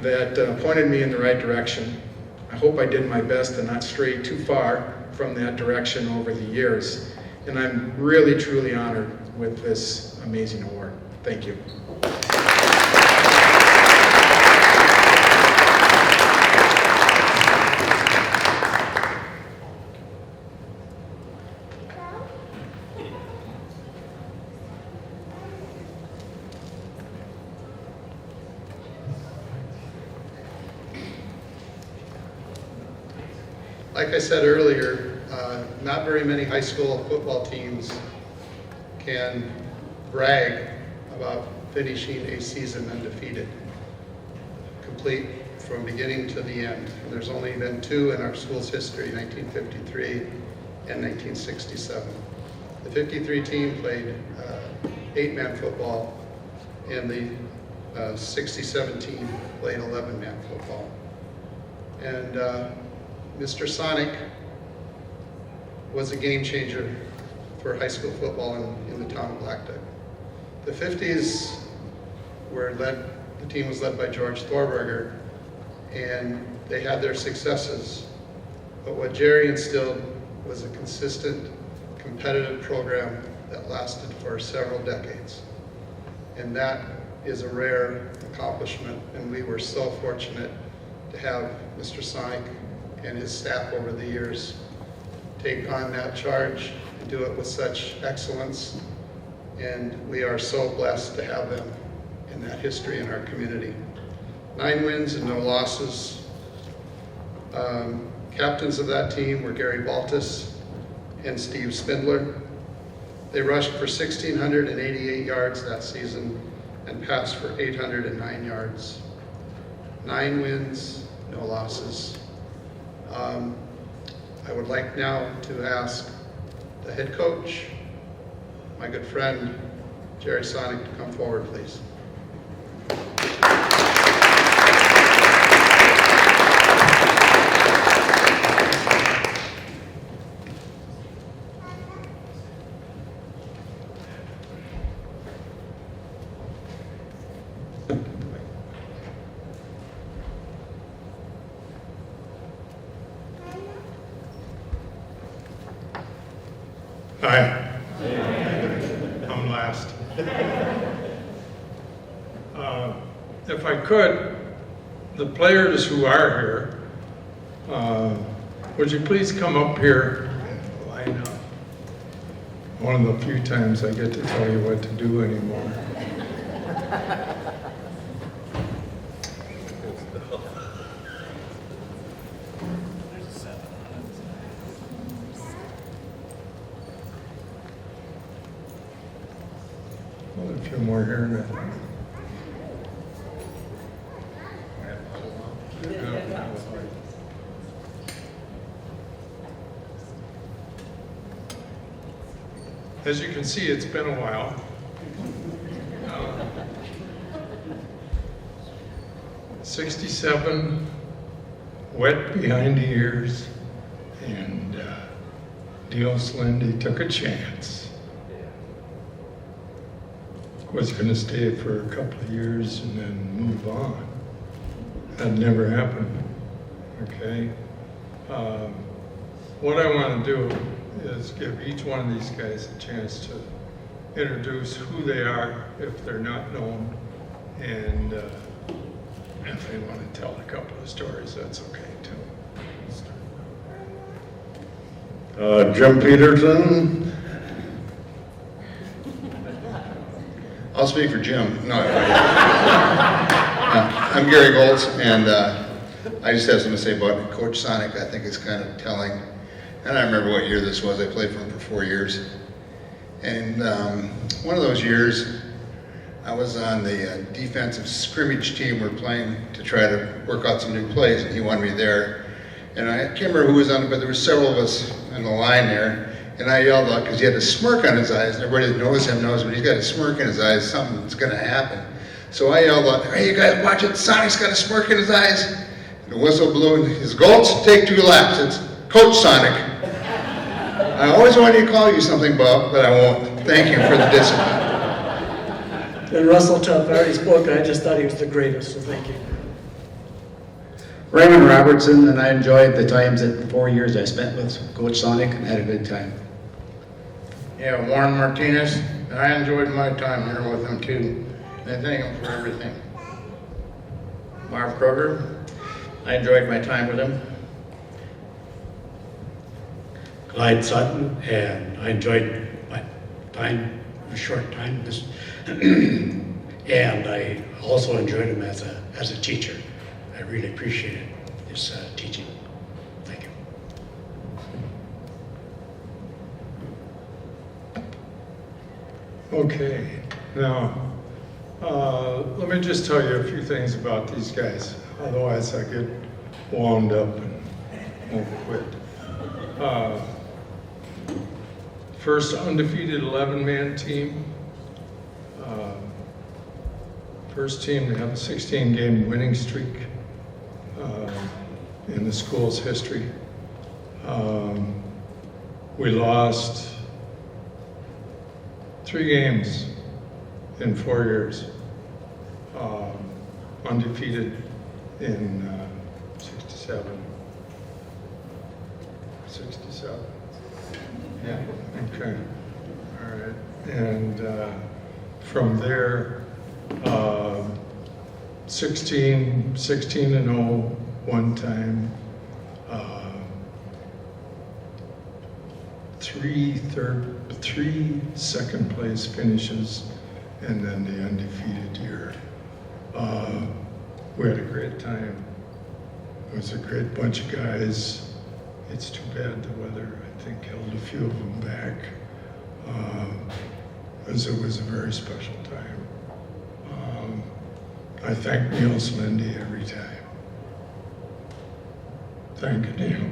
that pointed me in the right direction. I hope I did my best to not stray too far from that direction over the years. And I'm really, truly honored with this amazing award. Thank you. Like I said earlier, not very many high school football teams can brag about finishing a season undefeated, complete from beginning to the end. And there's only been 2 in our school's history, 1953 and 1967. The 53 team played 8-man football, and the 67 team played 11-man football. And Mr. Sonic was a game changer for high school football in the town of Blackduck. The 50s the team was led by George Thorberger, and they had their successes. But what Jerry instilled was a consistent, competitive program that lasted for several decades. And that is a rare accomplishment, and we were so fortunate to have Mr. Sonic and his staff over the years take on that charge and do it with such excellence. And we are so blessed to have them in that history in our community. 9 wins and no losses. Captains of that team were Gary Baltus and Steve Spindler. They rushed for 1,688 yards that season and passed for 809 yards. 9 wins, no losses. I would like now to ask the head coach, my good friend, Jerry Sonic, to come forward, please. Hi. I'm last. If I could, the players who are here, would you please come up here and line up? one of the few times I get to tell you what to do anymore. Well, a few more here and as you can see, it's been a while. 67, wet behind the ears, and Dios Lindy took a chance. Was going to stay for a couple of years and then move on. That never happened, okay? What I want to do is give each one of these guys a chance to introduce who they are if they're not known, and if they want to tell a couple of stories, that's okay too. Jim Peterson. I'll speak for Jim. No, I'm Gary Goltz, and I just have something to say about Coach Sonic. I think it's kind of telling. And I remember what year this was. I played for him for 4 years. And one of those years, I was on the defensive scrimmage team. We're playing to try to work out some new plays, and he wanted me there. And I can't remember who was on it, but there were several of us in the line there. And I yelled out, because he had a smirk on his eyes. Everybody that knows him knows, but he's got a smirk in his eyes. Something's going to happen. So I yelled out, "Hey, you guys watch it. Sonic's got a smirk in his eyes." And the whistle blew, and his Goltz, take 2 laps. It's Coach Sonic. I always wanted to call you something, Bob, but I won't. Thank you for the discipline. And Russell Tuff, I already spoke, I just thought he was the greatest, so thank you. Raymond Robertson, and I enjoyed the times that the 4 years I spent with Coach Sonic and had a good time. Yeah, Warren Martinez, and I enjoyed my time here with him too. I thank him for everything. Marv Kroger, I enjoyed my time with him. Clyde Sutton, and I enjoyed my time, a short time, this, and I also enjoyed him as a teacher. I really appreciated his teaching. Thank you. Okay, now, let me just tell you a few things about these guys. Otherwise, I get wound up and won't quit. First undefeated 11-man team. First team to have a 16-game winning streak in the school's history. We lost 3 games in 4 years. Undefeated in 67. Yeah, okay. All right. And from there, 16-0 one time, 3 second place finishes, and then the undefeated year. We had a great time. It was a great bunch of guys. It's too bad the weather, I think, held a few of them back, as it was a very special time. I thank Niels Lindy every time. Thank you, Neil.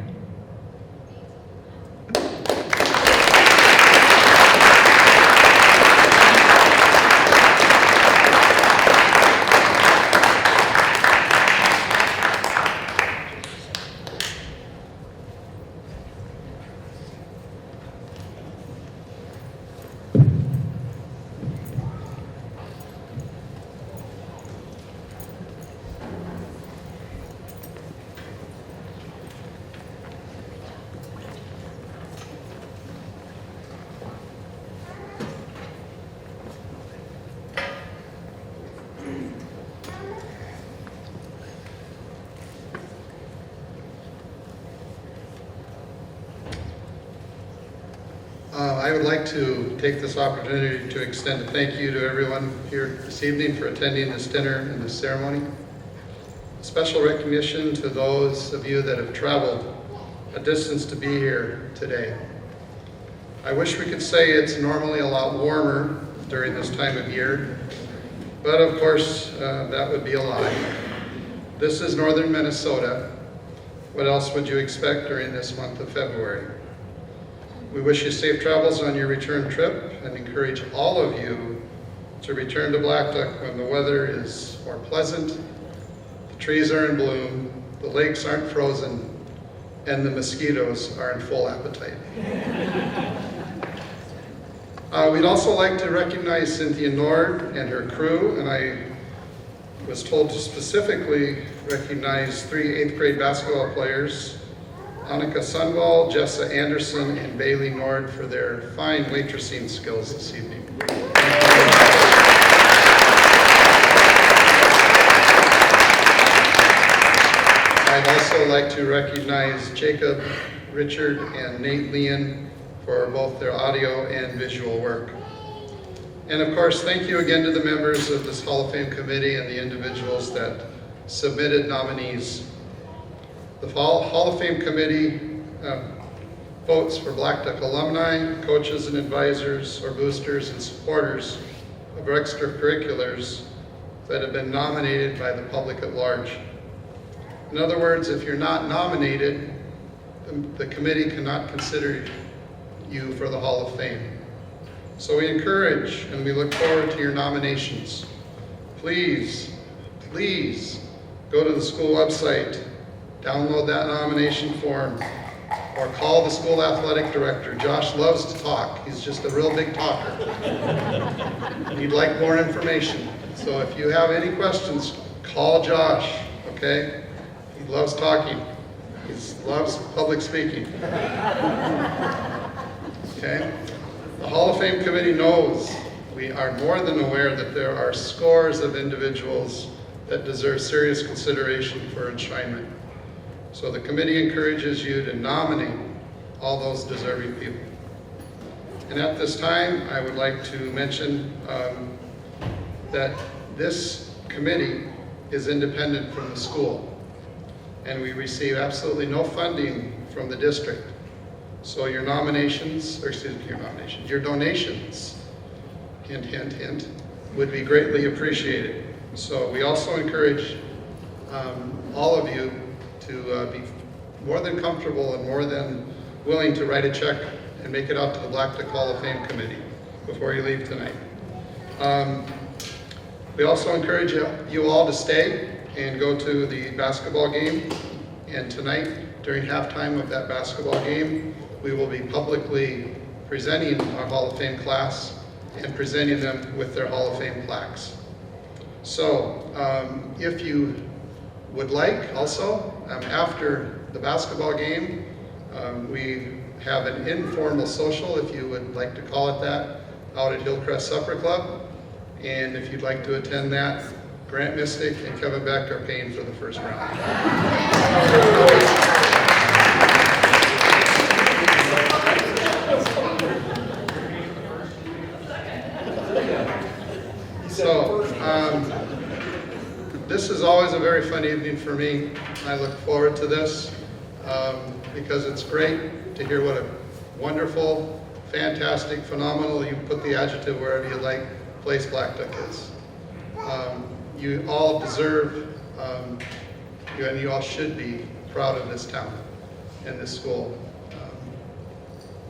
I would like to take this opportunity to extend a thank you to everyone here this evening for attending this dinner and this ceremony. Special recognition to those of you that have traveled a distance to be here today. I wish we could say it's normally a lot warmer during this time of year, but of course that would be a lie. This is northern Minnesota. What else would you expect during this month of February? We wish you safe travels on your return trip and encourage all of you to return to Blackduck when the weather is more pleasant, the trees are in bloom, the lakes aren't frozen, and the mosquitoes are in full appetite. We'd also like to recognize Cynthia Nord and her crew, and I was told to specifically recognize 3 8th grade basketball players, Annika Sundvall, Jessa Anderson, and Bailey Nord, for their fine waitressing skills this evening. I'd also like to recognize Jacob, Richard, and Nate Lien for both their audio and visual work. And of course, thank you again to the members of this Hall of Fame committee and the individuals that submitted nominees. The Hall of Fame committee votes for Blackduck alumni, coaches and advisors, or boosters and supporters of extracurriculars that have been nominated by the public at large. In other words, if you're not nominated, the committee cannot consider you for the Hall of Fame. So we encourage and we look forward to your nominations. Please, please go to the school website, download that nomination form, or call the school athletic director. Josh loves to talk. He's just a real big talker. He'd like more information. So if you have any questions, call Josh, okay? He loves talking. He loves public speaking. Okay? The Hall of Fame committee knows we are more than aware that there are scores of individuals that deserve serious consideration for enshrinement. So the committee encourages you to nominate all those deserving people. And at this time, I would like to mention that this committee is independent from the school, and we receive absolutely no funding from the district. So your donations, hint, hint, hint, would be greatly appreciated. So we also encourage all of you to be more than comfortable and more than willing to write a check and make it out to the Blackduck Hall of Fame committee before you leave tonight. We also encourage you all to stay and go to the basketball game. And tonight, during halftime of that basketball game, we will be publicly presenting our Hall of Fame class and presenting them with their Hall of Fame plaques. So if you would like also, after the basketball game, we have an informal social, if you would like to call it that, out at Hillcrest Supper Club. And if you'd like to attend that, Grant Mystic and Kevin Beck are paying for the first round. So, this is always a very fun evening for me. I look forward to this because it's great to hear what a wonderful, fantastic, phenomenal, you put the adjective wherever you like, place Blackduck is. You all deserve, and you all should be proud of this town and this school.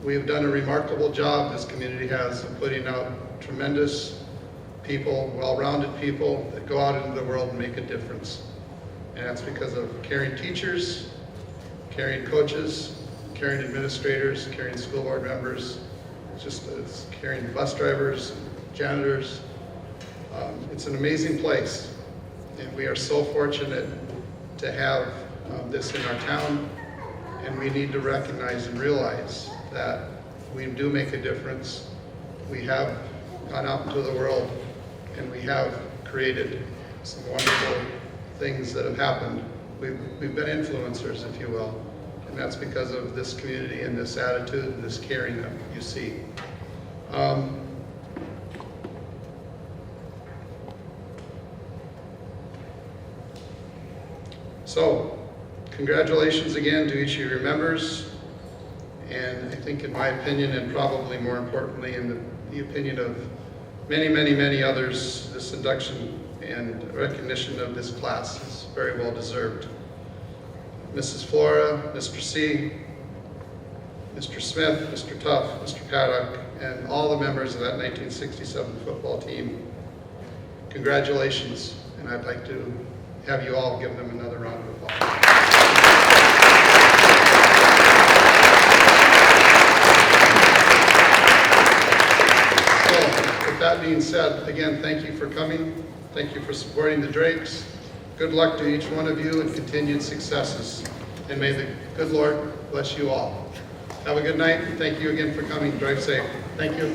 We have done a remarkable job, this community has, of putting out tremendous people, well-rounded people that go out into the world and make a difference. And that's because of caring teachers, caring coaches, caring administrators, caring school board members, it's caring bus drivers, janitors. It's an amazing place, and we are so fortunate to have this in our town, and we need to recognize and realize that we do make a difference. We have gone out into the world, and we have created some wonderful things that have happened. We've been influencers, if you will, And that's because of this community and this attitude and this caring that you see. So, congratulations again to each of your members. And I think in my opinion, and probably more importantly in the opinion of many, many, many others, this induction and recognition of this class is very well deserved. Mrs. Floura, Mr. C, Mr. Smith, Mr. Tuff, Mr. Paddock, and all the members of that 1967 football team, congratulations. And I'd like to have you all give them another round of applause. With that being said, again, thank you for coming. Thank you for supporting the Drakes. Good luck to each one of you and continued successes. And may the good Lord bless you all. Have a good night, and thank you again for coming. Drive safe. Thank you.